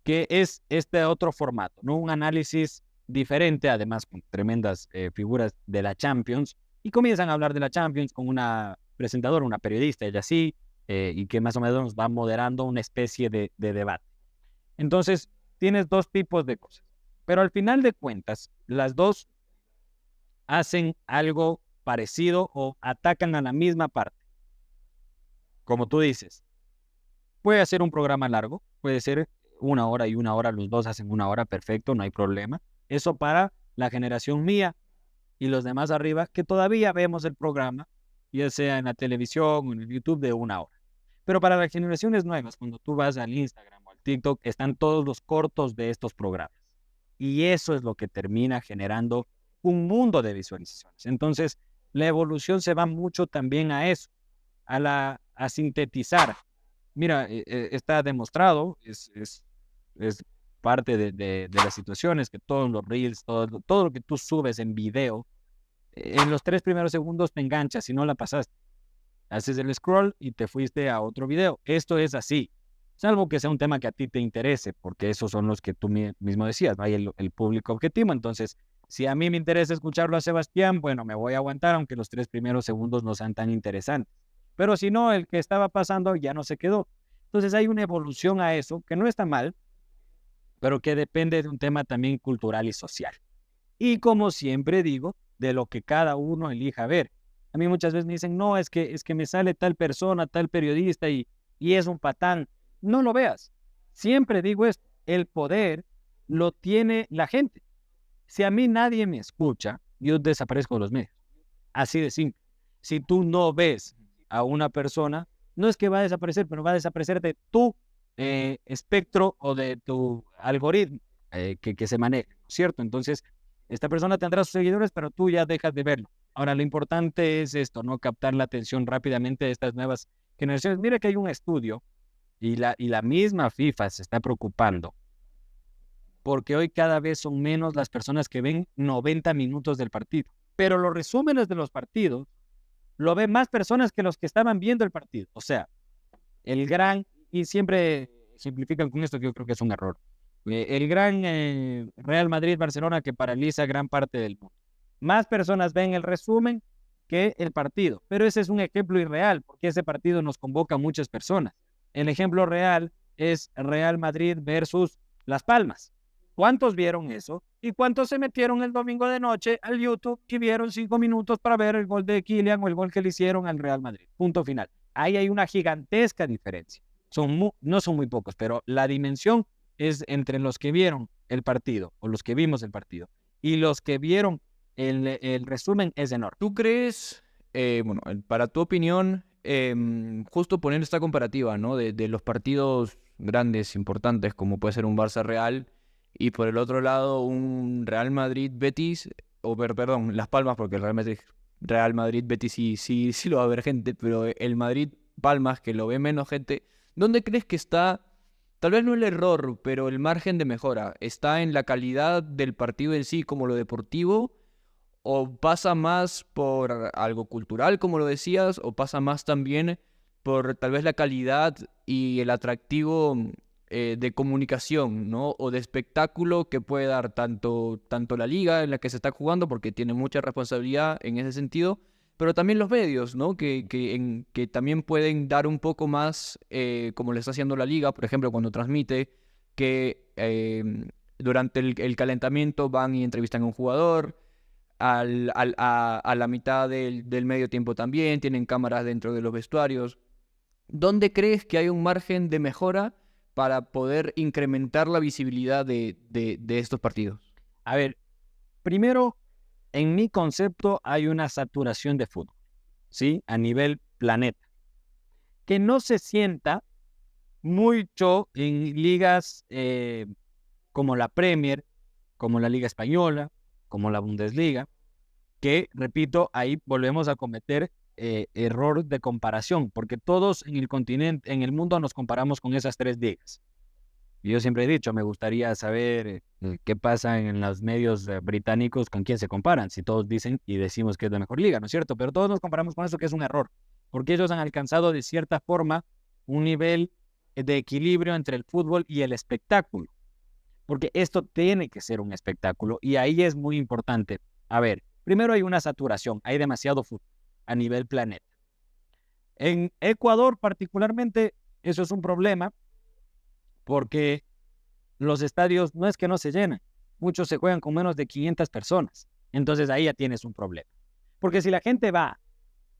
[SPEAKER 3] que es este otro formato, ¿no? Un análisis diferente, además con tremendas figuras de la Champions, y comienzan a hablar de la Champions con una presentadora, una periodista, ella sí, y que más o menos va moderando una especie de debate. Entonces, tienes dos tipos de cosas, pero al final de cuentas, las dos hacen algo parecido o atacan a la misma parte. Como tú dices, puede ser un programa largo, puede ser 1 hora y 1 hora, los dos hacen 1 hora, perfecto, no hay problema. Eso para la generación mía y los demás arriba, que todavía vemos el programa, ya sea en la televisión o en el YouTube, de 1 hora. Pero para las generaciones nuevas, cuando tú vas al Instagram o al TikTok, están todos los cortos de estos programas. Y eso es lo que termina generando un mundo de visualizaciones. Entonces, la evolución se va mucho también a eso, a sintetizar. Mira, está demostrado, es parte de las situaciones, que todos los reels, todo lo que tú subes en video, en los 3 primeros segundos te enganchas y no la pasaste. Haces el scroll y te fuiste a otro video. Esto es así. Salvo que sea un tema que a ti te interese, porque esos son los que tú mismo decías, ¿no? Hay el público objetivo. Entonces, si a mí me interesa escucharlo a Sebastián, bueno, me voy a aguantar, aunque los 3 primeros segundos no sean tan interesantes. Pero si no, el que estaba pasando ya no se quedó. Entonces, hay una evolución a eso, que no está mal, pero que depende de un tema también cultural y social. Y como siempre digo, de lo que cada uno elija ver. A mí muchas veces me dicen, no, es que me sale tal persona, tal periodista y es un patán. No lo veas. Siempre digo esto, el poder lo tiene la gente. Si a mí nadie me escucha, yo desaparezco de los medios. Así de simple. Si tú no ves a una persona, no es que va a desaparecer, pero va a desaparecer de tu espectro o de tu algoritmo que se maneja, ¿cierto? Entonces, esta persona tendrá sus seguidores, pero tú ya dejas de verlo. Ahora, lo importante es esto, ¿no? Captar la atención rápidamente de estas nuevas generaciones. Mira que hay un estudio y la misma FIFA se está preocupando porque hoy cada vez son menos las personas que ven 90 minutos del partido. Pero los resúmenes de los partidos lo ven más personas que los que estaban viendo el partido. O sea, y siempre simplifican con esto que yo creo que es un error. El gran Real Madrid-Barcelona que paraliza gran parte del mundo. Más personas ven el resumen que el partido. Pero ese es un ejemplo irreal, porque ese partido nos convoca a muchas personas. El ejemplo real es Real Madrid versus Las Palmas. ¿Cuántos vieron eso? ¿Y cuántos se metieron el domingo de noche al YouTube y vieron 5 minutos para ver el gol de Kylian o el gol que le hicieron al Real Madrid? Punto final. Ahí hay una gigantesca diferencia. No son muy pocos, pero la dimensión es entre los que vieron el partido o los que vimos el partido y los que vieron el resumen es enorme.
[SPEAKER 2] ¿Tú crees, bueno, para tu opinión, justo poner esta comparativa, ¿no? De los partidos grandes, importantes, como puede ser un Barça Real, y por el otro lado un Real Madrid Betis, perdón, Las Palmas, porque el Real Madrid Betis sí lo va a ver gente, pero el Madrid Palmas, que lo ve menos gente, ¿dónde crees que está? Tal vez no el error, pero el margen de mejora. ¿Está en la calidad del partido en sí, como lo deportivo? ¿O pasa más por algo cultural, como lo decías? ¿O pasa más también por tal vez la calidad y el atractivo de comunicación, ¿no? O de espectáculo que puede dar tanto la liga en la que se está jugando, porque tiene mucha responsabilidad en ese sentido, pero también los medios, ¿no? Que también pueden dar un poco más, como le está haciendo la liga, por ejemplo, cuando transmite, que durante el calentamiento van y entrevistan a un jugador, a la mitad del medio tiempo también, tienen cámaras dentro de los vestuarios. ¿Dónde crees que hay un margen de mejora para poder incrementar la visibilidad de estos partidos?
[SPEAKER 3] A ver, primero, en mi concepto hay una saturación de fútbol, ¿sí? A nivel planeta, que no se sienta mucho en ligas como la Premier, como la Liga Española, como la Bundesliga, que, repito, ahí volvemos a cometer error de comparación, porque todos en el continente, en el mundo nos comparamos con esas 3 ligas. Y yo siempre he dicho, me gustaría saber qué pasa en los medios británicos, con quién se comparan, si todos dicen y decimos que es la mejor liga, ¿no es cierto? Pero todos nos comparamos con eso, que es un error, porque ellos han alcanzado de cierta forma un nivel de equilibrio entre el fútbol y el espectáculo, porque esto tiene que ser un espectáculo y ahí es muy importante. A ver, primero hay una saturación, hay demasiado fútbol a nivel planeta. En Ecuador particularmente eso es un problema porque los estadios no es que no se llenan, muchos se juegan con menos de 500 personas, entonces ahí ya tienes un problema. Porque si la gente va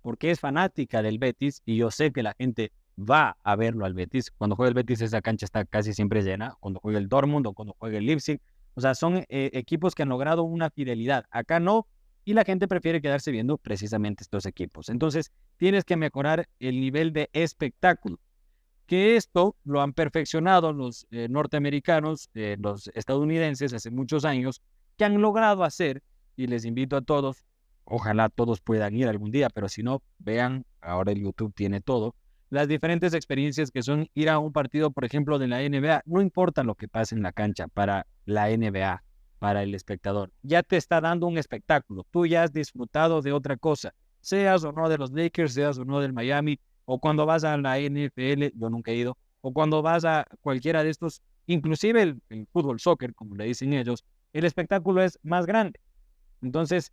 [SPEAKER 3] porque es fanática del Betis, y yo sé que la gente va a verlo al Betis, cuando juega el Betis esa cancha está casi siempre llena, cuando juega el Dortmund o cuando juega el Leipzig, o sea, son equipos que han logrado una fidelidad, acá no, y la gente prefiere quedarse viendo precisamente estos equipos. Entonces, tienes que mejorar el nivel de espectáculo, que esto lo han perfeccionado los norteamericanos, los estadounidenses hace muchos años, que han logrado hacer, y les invito a todos, ojalá todos puedan ir algún día, pero si no, vean, ahora el YouTube tiene todo, las diferentes experiencias que son ir a un partido, por ejemplo, de la NBA. No importa lo que pase en la cancha para la NBA, para el espectador. Ya te está dando un espectáculo. Tú ya has disfrutado de otra cosa, seas o no de los Lakers, seas o no del Miami, o cuando vas a la NFL, yo nunca he ido, o cuando vas a cualquiera de estos, inclusive el fútbol, soccer, como le dicen ellos, el espectáculo es más grande. Entonces,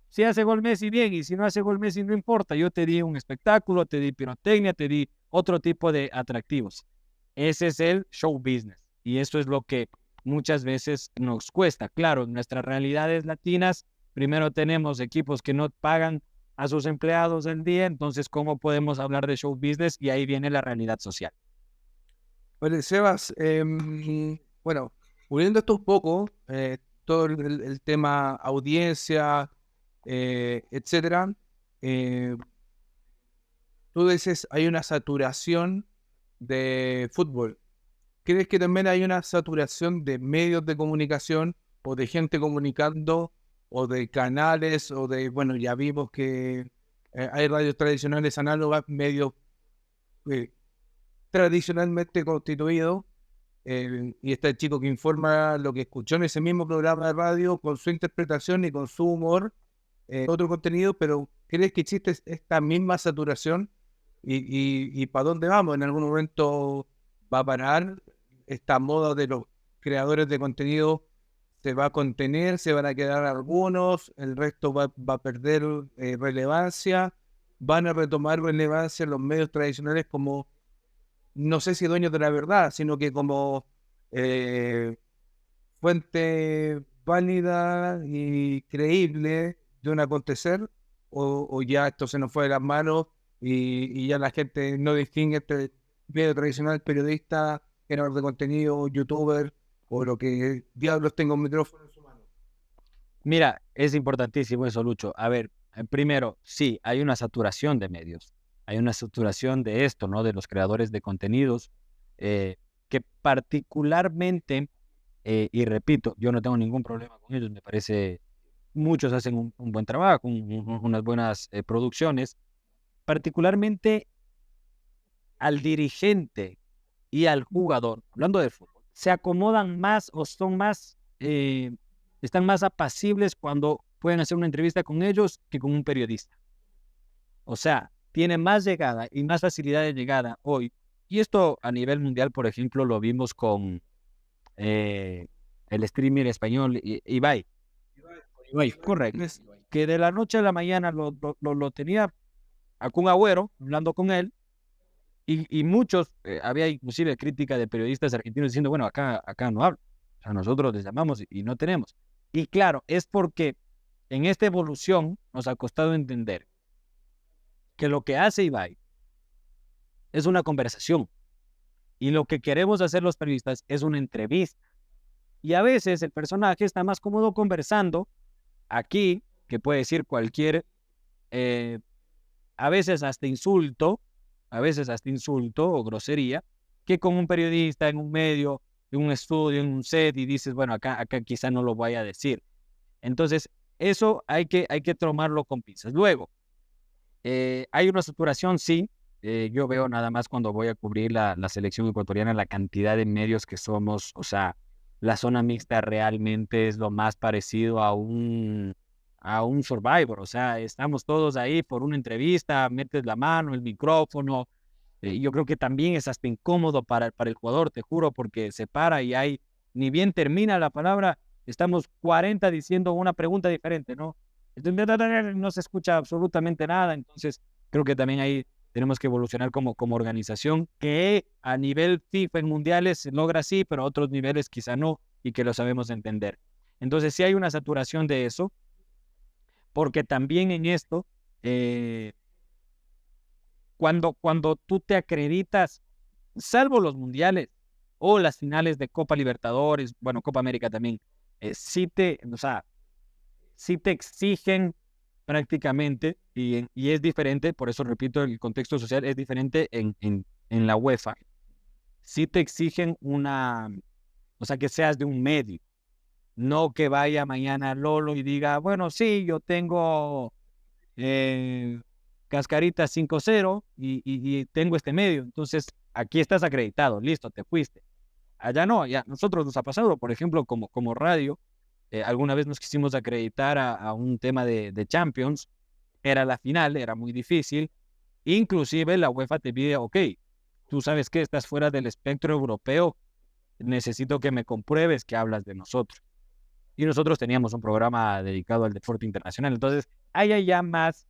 [SPEAKER 3] si hace gol Messi, bien, y si no hace gol Messi, no importa. Yo te di un espectáculo, te di pirotecnia, te di otro tipo de atractivos. Ese es el show business. Y eso es lo que muchas veces nos cuesta. Claro, en nuestras realidades latinas, primero tenemos equipos que no pagan a sus empleados el día, entonces, ¿cómo podemos hablar de show business? Y ahí viene la realidad social.
[SPEAKER 1] Oye, Sebas, bueno, uniendo esto un poco, todo el tema audiencia, etcétera, eh, tú dices hay una saturación de fútbol. ¿Crees que también hay una saturación de medios de comunicación o de gente comunicando o de canales o de, bueno, ya vimos que hay radios tradicionales análogas, medios eh, tradicionalmente constituidos, y está el chico que informa lo que escuchó en ese mismo programa de radio con su interpretación y con su humor, otro contenido, pero ¿crees que existe esta misma saturación? ¿Y para dónde vamos? ¿En algún momento va a parar esta moda de los creadores de contenido? ¿Se va a contener? ¿Se van a quedar algunos? ¿El resto va a perder relevancia? ¿Van a retomar relevancia los medios tradicionales como, no sé si dueños de la verdad, sino que como eh, fuente válida y creíble de un acontecer, o ya esto se nos fue de las manos y ya la gente no distingue entre medio tradicional, periodista, generador de contenido, youtuber, o lo que diablos tenga un micrófono en su mano?
[SPEAKER 3] Mira, es importantísimo eso, Lucho. A ver, primero, sí, hay una saturación de medios. Hay una saturación de esto, ¿no? De los creadores de contenidos, que particularmente, y repito, yo no tengo ningún problema con ellos, me parece, muchos hacen un buen trabajo, unas buenas producciones, particularmente al dirigente y al jugador, hablando de fútbol, se acomodan más o son más, están más apacibles cuando pueden hacer una entrevista con ellos que con un periodista. O sea, tiene más llegada y más facilidad de llegada hoy. Y esto a nivel mundial, por ejemplo, lo vimos con eh, el streamer español Ibai. Ibai, correcto. Que de la noche a la mañana lo tenía a Kun Agüero hablando con él. Y muchos, había inclusive crítica de periodistas argentinos diciendo, bueno, acá no hablo. O sea, nosotros les llamamos y no tenemos. Y claro, es porque en esta evolución nos ha costado entender que lo que hace Ibai es una conversación. Y lo que queremos hacer los periodistas es una entrevista. Y a veces el personaje está más cómodo conversando aquí, que puede decir cualquier, eh, a veces hasta insulto o grosería, que con un periodista en un medio, en un estudio, en un set, y dices, bueno, acá quizá no lo vaya a decir. Entonces, eso hay que tomarlo con pinzas. Luego, hay una saturación, sí. Yo veo nada más cuando voy a cubrir la selección ecuatoriana, la cantidad de medios que somos, o sea, la zona mixta realmente es lo más parecido a un Survivor, o sea, estamos todos ahí por una entrevista, metes la mano, el micrófono, yo creo que también es hasta incómodo para el jugador, te juro, porque se para y hay, ni bien termina la palabra, estamos 40 diciendo una pregunta diferente, ¿no? Entonces, no se escucha absolutamente nada, entonces creo que también ahí tenemos que evolucionar como organización, que a nivel FIFA en mundiales se logra así, pero a otros niveles quizá no, y que lo sabemos entender. Entonces sí hay una saturación de eso, porque también en esto, cuando tú te acreditas, salvo los mundiales o las finales de Copa Libertadores, bueno, Copa América también, o sea, sí te exigen prácticamente, y es diferente, por eso repito, el contexto social es diferente en la UEFA. Sí te exigen o sea, que seas de un medio, no que vaya mañana Lolo y diga, bueno, sí, yo tengo cascarita 5-0 y tengo este medio. Entonces, aquí estás acreditado, listo, te fuiste. Allá no, ya nosotros nos ha pasado, por ejemplo, como radio, alguna vez nos quisimos acreditar a un tema de Champions, era la final, era muy difícil, inclusive la UEFA te pide, ok, tú sabes que estás fuera del espectro europeo, necesito que me compruebes que hablas de nosotros. Y nosotros teníamos un programa dedicado al deporte internacional, entonces hay ya más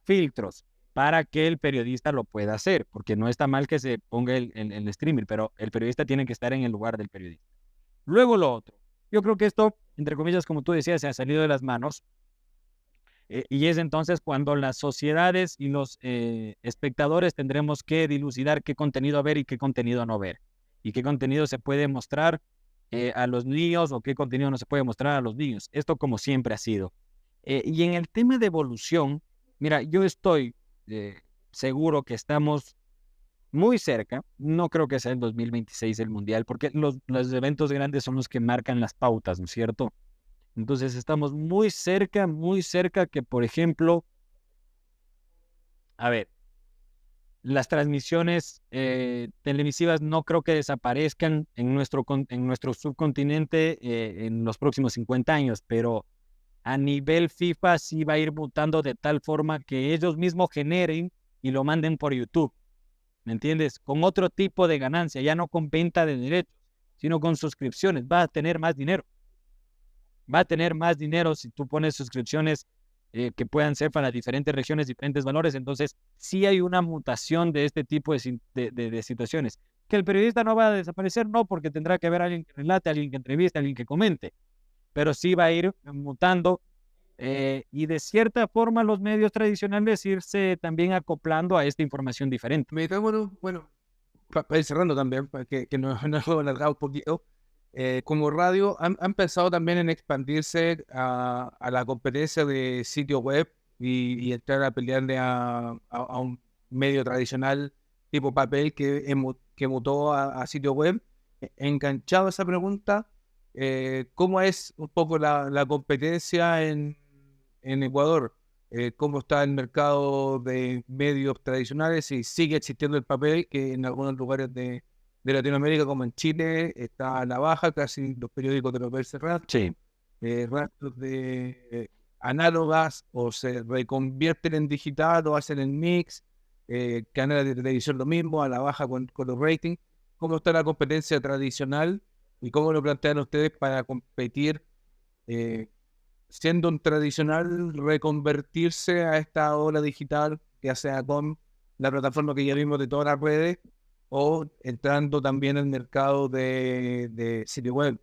[SPEAKER 3] filtros para que el periodista lo pueda hacer, porque no está mal que se ponga el streaming, pero el periodista tiene que estar en el lugar del periodista. Luego lo otro, yo creo que esto, entre comillas, como tú decías, se ha salido de las manos, y es entonces cuando las sociedades y los espectadores tendremos que dilucidar qué contenido ver y qué contenido no ver, y qué contenido se puede mostrar a los niños o qué contenido no se puede mostrar a los niños. Esto como siempre ha sido. Y en el tema de evolución, mira, yo estoy seguro que estamos muy cerca. No creo que sea el 2026 el Mundial, porque los eventos grandes son los que marcan las pautas, ¿no es cierto? Entonces estamos muy cerca que, por ejemplo, a ver, las transmisiones televisivas no creo que desaparezcan en nuestro subcontinente en los próximos 50 años, pero a nivel FIFA sí va a ir mutando de tal forma que ellos mismos generen y lo manden por YouTube, ¿me entiendes? Con otro tipo de ganancia, ya no con venta de derechos, sino con suscripciones. Va a tener más dinero. Va a tener más dinero si tú pones suscripciones que puedan ser para diferentes regiones, diferentes valores. Entonces, sí hay una mutación de este tipo de situaciones. ¿Que el periodista no va a desaparecer? No, porque tendrá que haber alguien que relate, alguien que entreviste, alguien que comente. Pero sí va a ir mutando y de cierta forma los medios tradicionales irse también acoplando a esta información diferente.
[SPEAKER 1] Metámonos, bueno, para ir cerrando también, para que nos hemos alargado un poquito. Como radio, han pensado también en expandirse a la competencia de sitio web y entrar a pelearle a un medio tradicional tipo papel que mutó a sitio web. Enganchado a esa pregunta, ¿cómo es un poco la competencia en Ecuador? ¿Cómo está el mercado de medios tradicionales? Y sigue existiendo el papel, que en algunos lugares de Latinoamérica, como en Chile, está a la baja, casi los periódicos de papel cerrado.
[SPEAKER 3] Sí.
[SPEAKER 1] Rastros de análogas o se reconvierten en digital o hacen el mix. Canales de televisión lo mismo, a la baja con los ratings. ¿Cómo está la competencia tradicional y cómo lo plantean ustedes para competir, siendo un tradicional, reconvertirse a esta ola digital, ya sea con la plataforma que ya vimos de todas las redes o entrando también al mercado de sitio web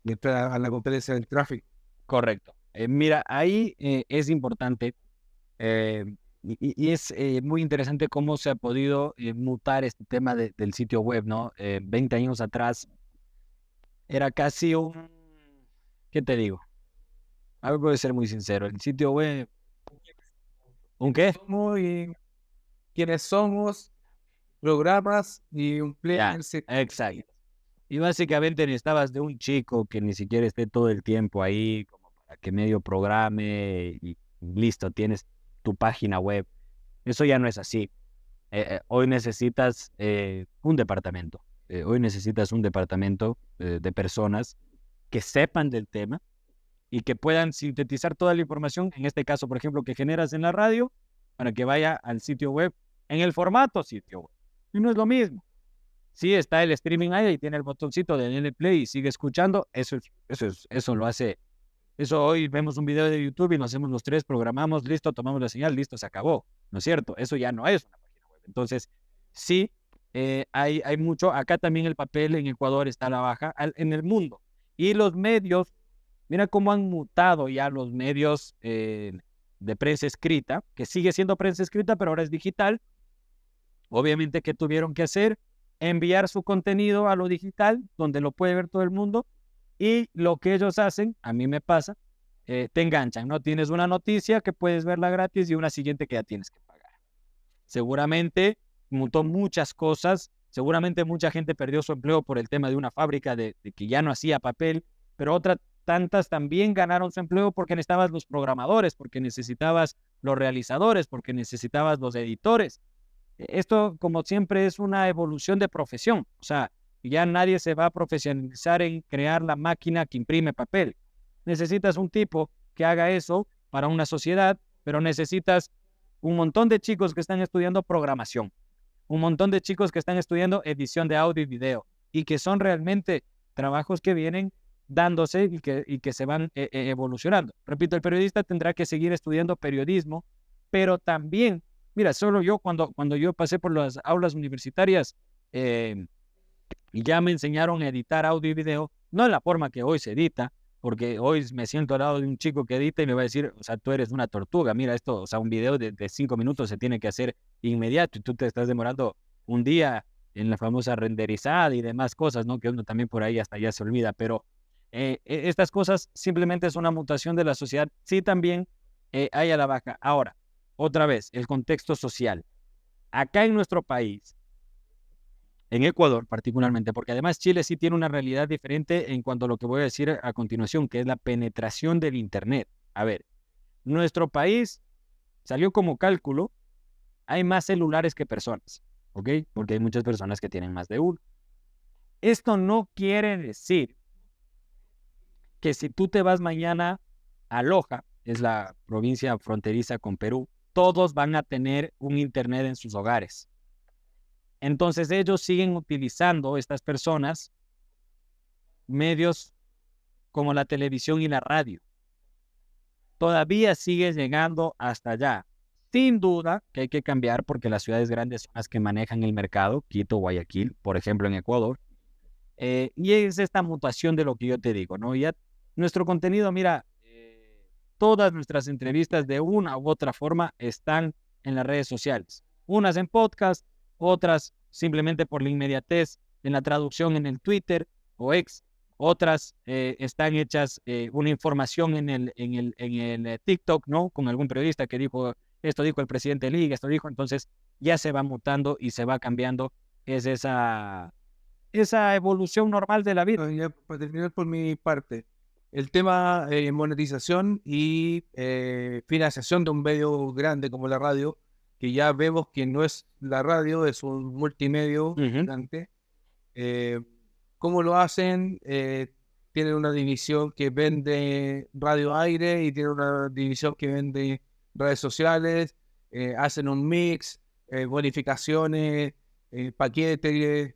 [SPEAKER 1] y entrar a la competencia del tráfico?
[SPEAKER 3] Correcto. Mira, ahí es importante y es muy interesante cómo se ha podido mutar este tema del sitio web, ¿no? 20 años atrás era casi ¿qué te digo? Algo de ser muy sincero. El sitio web, ¿un qué?
[SPEAKER 1] Somos y quienes somos, programas y un
[SPEAKER 3] Ya,
[SPEAKER 1] player.
[SPEAKER 3] exacto. Y básicamente necesitabas de un chico que ni siquiera esté todo el tiempo ahí, como para que medio programe y listo, tienes tu página web. Eso ya no es así. Hoy necesitas un departamento. Hoy necesitas un departamento de personas que sepan del tema y que puedan sintetizar toda la información, en este caso, por ejemplo, que generas en la radio, para que vaya al sitio web en el formato sitio web. Y no es lo mismo. Sí, está el streaming ahí y tiene el botoncito de darle play y sigue escuchando. Eso lo hace. Eso hoy vemos un video de YouTube y lo hacemos los tres, programamos, listo, tomamos la señal, listo, se acabó. ¿No es cierto? Eso ya no es una página web. Entonces, sí, hay mucho. Acá también el papel en Ecuador está a la baja, en el mundo. Y los medios, mira cómo han mutado ya los medios de prensa escrita, que sigue siendo prensa escrita, pero ahora es digital. Obviamente, ¿qué tuvieron que hacer? Enviar su contenido a lo digital, donde lo puede ver todo el mundo, y lo que ellos hacen, a mí me pasa, te enganchan, ¿no? Tienes una noticia que puedes verla gratis y una siguiente que ya tienes que pagar. Seguramente mutó muchas cosas, seguramente mucha gente perdió su empleo por el tema de una fábrica de que ya no hacía papel, pero otra tantas también ganaron su empleo porque necesitabas los programadores, porque necesitabas los realizadores, porque necesitabas los editores. Esto, como siempre, es una evolución de profesión. O sea, ya nadie se va a profesionalizar en crear la máquina que imprime papel. Necesitas un tipo que haga eso para una sociedad, pero necesitas un montón de chicos que están estudiando programación, un montón de chicos que están estudiando edición de audio y video, y que son realmente trabajos que vienen dándose y que se van evolucionando. Repito, el periodista tendrá que seguir estudiando periodismo, pero también, mira, solo yo cuando yo pasé por las aulas universitarias, ya me enseñaron a editar audio y video, no en la forma que hoy se edita, porque hoy me siento al lado de un chico que edita y me va a decir, o sea, tú eres una tortuga, mira esto, o sea, un video de 5 minutos se tiene que hacer inmediato y tú te estás demorando un día en la famosa renderizada y demás cosas, ¿no? Que uno también por ahí hasta ya se olvida, pero estas cosas simplemente es una mutación de la sociedad. Sí, también hay a la baja. Ahora, otra vez, el contexto social. Acá en nuestro país, en Ecuador particularmente, porque además Chile sí tiene una realidad diferente en cuanto a lo que voy a decir a continuación, que es la penetración del Internet. A ver, nuestro país salió como cálculo, hay más celulares que personas, ¿ok? Porque hay muchas personas que tienen más de uno. Esto no quiere decir que si tú te vas mañana a Loja, es la provincia fronteriza con Perú, todos van a tener un Internet en sus hogares. Entonces ellos siguen utilizando, estas personas, medios como la televisión y la radio. Todavía sigue llegando hasta allá. Sin duda que hay que cambiar porque las ciudades grandes son las que manejan el mercado, Quito, Guayaquil, por ejemplo, en Ecuador. Y es esta mutación de lo que yo te digo, ¿no? Ya nuestro contenido, mira, todas nuestras entrevistas de una u otra forma están en las redes sociales. Unas en podcast, otras simplemente por la inmediatez en la traducción en el Twitter o X, otras están hechas una información en el TikTok, ¿no? Con algún periodista que dijo, esto dijo el presidente de Liga, esto dijo, entonces ya se va mutando y se va cambiando, es esa evolución normal de la vida.
[SPEAKER 1] Ya, para terminar por mi parte, el tema monetización y financiación de un medio grande como la radio, que ya vemos que no es la radio, es un multimedio gigante. ¿Cómo lo hacen? Tienen una división que vende radio aire y tienen una división que vende redes sociales, hacen un mix, bonificaciones, paquetes.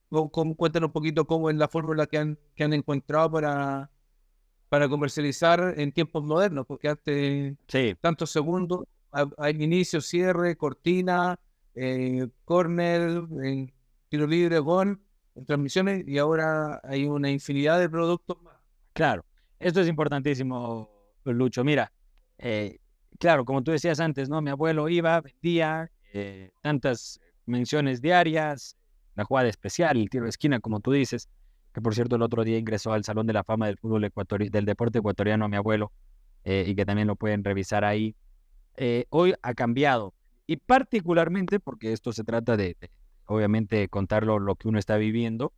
[SPEAKER 1] Cuéntanos un poquito cómo es la fórmula que han encontrado para comercializar en tiempos modernos, porque antes
[SPEAKER 3] Sí.
[SPEAKER 1] tantos segundos, hay inicio, cierre, cortina, córner, tiro libre, gol, en transmisiones, y ahora hay una infinidad de productos más.
[SPEAKER 3] Claro, esto es importantísimo, Lucho. Mira, claro, como tú decías antes, ¿no? Mi abuelo iba, vendía tantas menciones diarias, la jugada especial, el tiro de esquina, como tú dices, que por cierto el otro día ingresó al Salón de la Fama del fútbol del deporte ecuatoriano mi abuelo, y que también lo pueden revisar ahí. Hoy ha cambiado, y particularmente porque esto se trata de obviamente, contarlo lo que uno está viviendo.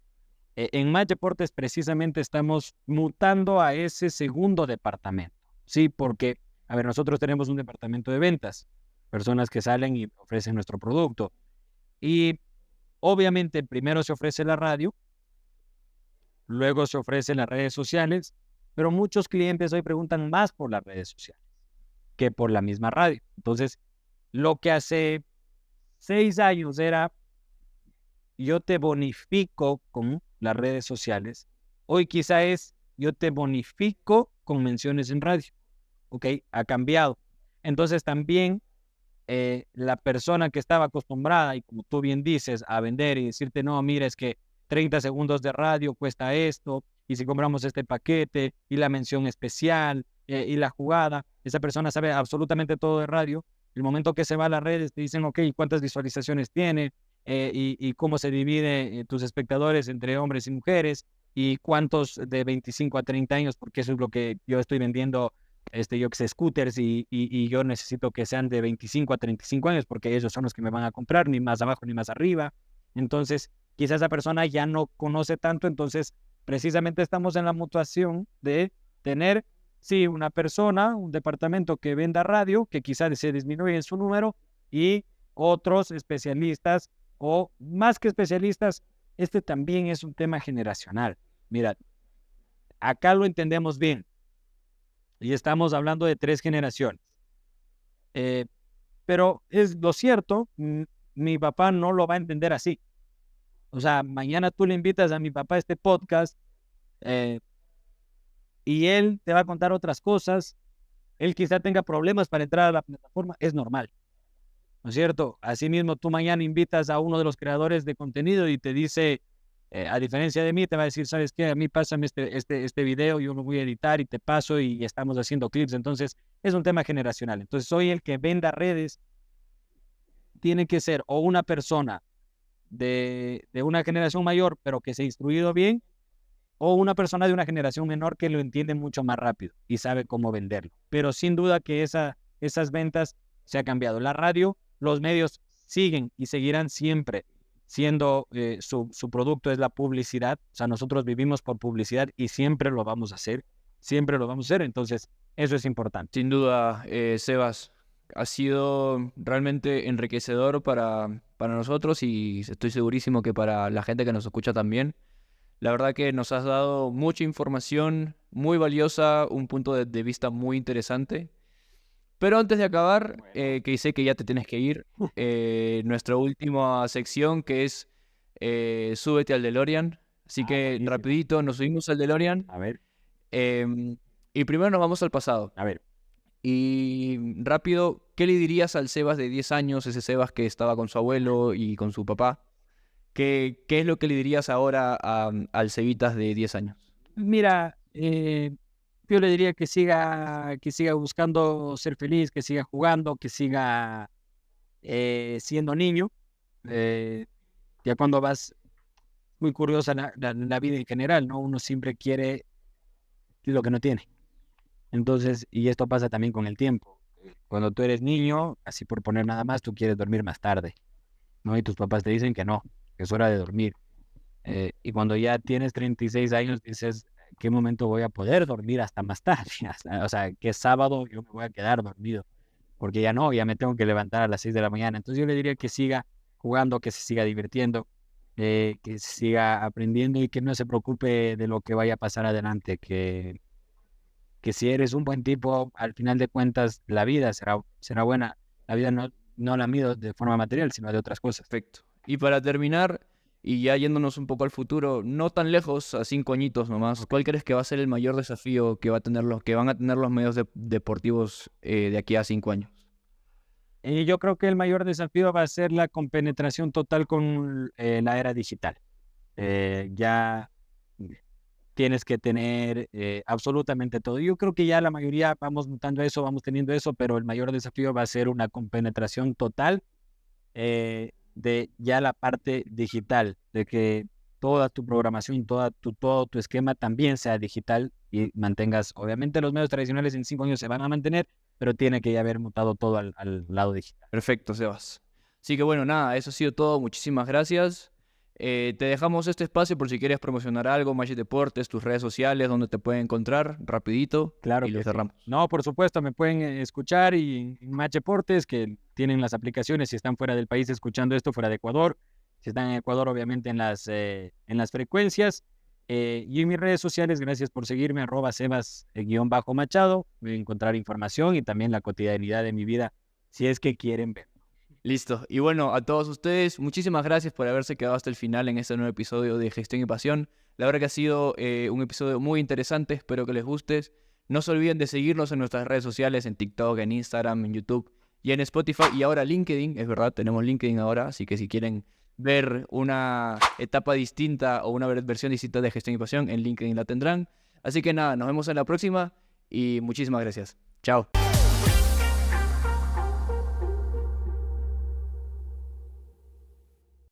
[SPEAKER 3] En Match Deportes precisamente estamos mutando a ese segundo departamento, ¿sí? Porque, a ver, nosotros tenemos un departamento de ventas, personas que salen y ofrecen nuestro producto. Y obviamente primero se ofrece la radio, luego se ofrecen las redes sociales, pero muchos clientes hoy preguntan más por las redes sociales que por la misma radio. Entonces, lo que hace 6 años era yo te bonifico con las redes sociales, hoy quizá es yo te bonifico con menciones en radio, ¿ok? Ha cambiado. Entonces también la persona que estaba acostumbrada, y como tú bien dices, a vender y decirte, no, mira, es que 30 segundos de radio cuesta esto, y si compramos este paquete, y la mención especial, y la jugada, esa persona sabe absolutamente todo de radio. El momento que se va a las redes, te dicen, ok, ¿cuántas visualizaciones tiene? Y cómo se divide tus espectadores entre hombres y mujeres, y cuántos de 25 a 30 años, porque eso es lo que yo estoy vendiendo, yo que sé, scooters, y yo necesito que sean de 25 a 35 años, porque ellos son los que me van a comprar, ni más abajo ni más arriba. Entonces, quizás esa persona ya no conoce tanto, entonces precisamente estamos en la mutuación de tener, sí, una persona, un departamento que venda radio, que quizás se disminuye en su número, y otros especialistas, o más que especialistas, este también es un tema generacional. Mira, acá lo entendemos bien, y estamos hablando de 3 generaciones. Pero es lo cierto, mi papá no lo va a entender así. O sea, mañana tú le invitas a mi papá a este podcast y él te va a contar otras cosas. Él quizá tenga problemas para entrar a la plataforma, es normal, ¿no es cierto? Asimismo, tú mañana invitas a uno de los creadores de contenido y te dice, a diferencia de mí, te va a decir, ¿sabes qué? A mí pásame este video, yo lo voy a editar y te paso y estamos haciendo clips. Entonces, es un tema generacional. Entonces, hoy el que venda redes tiene que ser o una persona de una generación mayor, pero que se ha instruido bien, o una persona de una generación menor que lo entiende mucho más rápido y sabe cómo venderlo. Pero sin duda que esas ventas se ha cambiado. La radio, los medios siguen y seguirán siempre siendo su producto es la publicidad. O sea, nosotros vivimos por publicidad y siempre lo vamos a hacer. Siempre lo vamos a hacer. Entonces, eso es importante.
[SPEAKER 2] Sin duda, Sebas, ha sido realmente enriquecedor para nosotros y estoy segurísimo que para la gente que nos escucha también. La verdad que nos has dado mucha información muy valiosa, un punto de vista muy interesante. Pero antes de acabar, que sé que ya te tienes que ir, nuestra última sección que es Súbete al DeLorean. Así que
[SPEAKER 3] Buenísimo.
[SPEAKER 2] rapidito nos subimos al DeLorean
[SPEAKER 3] A ver,
[SPEAKER 2] y primero nos vamos al pasado.
[SPEAKER 3] a ver.
[SPEAKER 2] Y rápido, ¿qué le dirías al Sebas de 10 años, ese Sebas que estaba con su abuelo y con su papá? ¿Qué es lo que le dirías ahora al Cevitas de 10 años?
[SPEAKER 3] Mira, yo le diría que siga buscando ser feliz, que siga jugando, que siga siendo niño. Ya cuando vas, muy curiosa la vida en general, ¿no? Uno siempre quiere lo que no tiene. Entonces, y esto pasa también con el tiempo. Cuando tú eres niño, así por poner nada más, tú quieres dormir más tarde, ¿no? Y tus papás te dicen que no, que es hora de dormir. Y cuando ya tienes 36 años, dices, ¿qué momento voy a poder dormir hasta más tarde? O sea, ¿qué sábado yo me voy a quedar dormido? Porque ya no, ya me tengo que levantar a las 6 de la mañana. Entonces yo le diría que siga jugando, que se siga divirtiendo, que siga aprendiendo y que no se preocupe de lo que vaya a pasar adelante, que si eres un buen tipo, al final de cuentas, la vida será buena. La vida no la mido de forma material, sino de otras cosas.
[SPEAKER 2] Perfecto. Y para terminar, y ya yéndonos un poco al futuro, no tan lejos, a 5 añitos nomás, ¿cuál crees que va a ser el mayor desafío que van a tener los medios deportivos de aquí a 5 años?
[SPEAKER 3] Y yo creo que el mayor desafío va a ser la compenetración total con la era digital. Ya tienes que tener absolutamente todo. Yo creo que ya la mayoría vamos notando eso, vamos teniendo eso, pero el mayor desafío va a ser una compenetración total de ya la parte digital, de que toda tu programación, todo tu esquema también sea digital y mantengas, obviamente los medios tradicionales en 5 años se van a mantener, pero tiene que ya haber mutado todo al lado digital.
[SPEAKER 2] Perfecto, Sebas. Así que bueno, nada, eso ha sido todo. Muchísimas gracias. Te dejamos este espacio por si quieres promocionar algo, Magic Deportes, tus redes sociales, donde te pueden encontrar, rapidito,
[SPEAKER 3] Claro
[SPEAKER 2] y lo
[SPEAKER 3] que sí.
[SPEAKER 2] cerramos.
[SPEAKER 3] No, por supuesto, me pueden escuchar y en Match Deportes, que tienen las aplicaciones, si están fuera del país escuchando esto, fuera de Ecuador, si están en Ecuador, obviamente en las frecuencias, y en mis redes sociales, gracias por seguirme, @sebas_machado, voy a encontrar información y también la cotidianidad de mi vida, si es que quieren ver.
[SPEAKER 2] Listo. Y bueno, a todos ustedes, muchísimas gracias por haberse quedado hasta el final en este nuevo episodio de Gestión y Pasión. La verdad que ha sido un episodio muy interesante, espero que les guste. No se olviden de seguirnos en nuestras redes sociales, en TikTok, en Instagram, en YouTube y en Spotify. Y ahora LinkedIn, es verdad, tenemos LinkedIn ahora, así que si quieren ver una etapa distinta o una versión distinta de Gestión y Pasión, en LinkedIn la tendrán. Así que nada, nos vemos en la próxima y muchísimas gracias. Chao.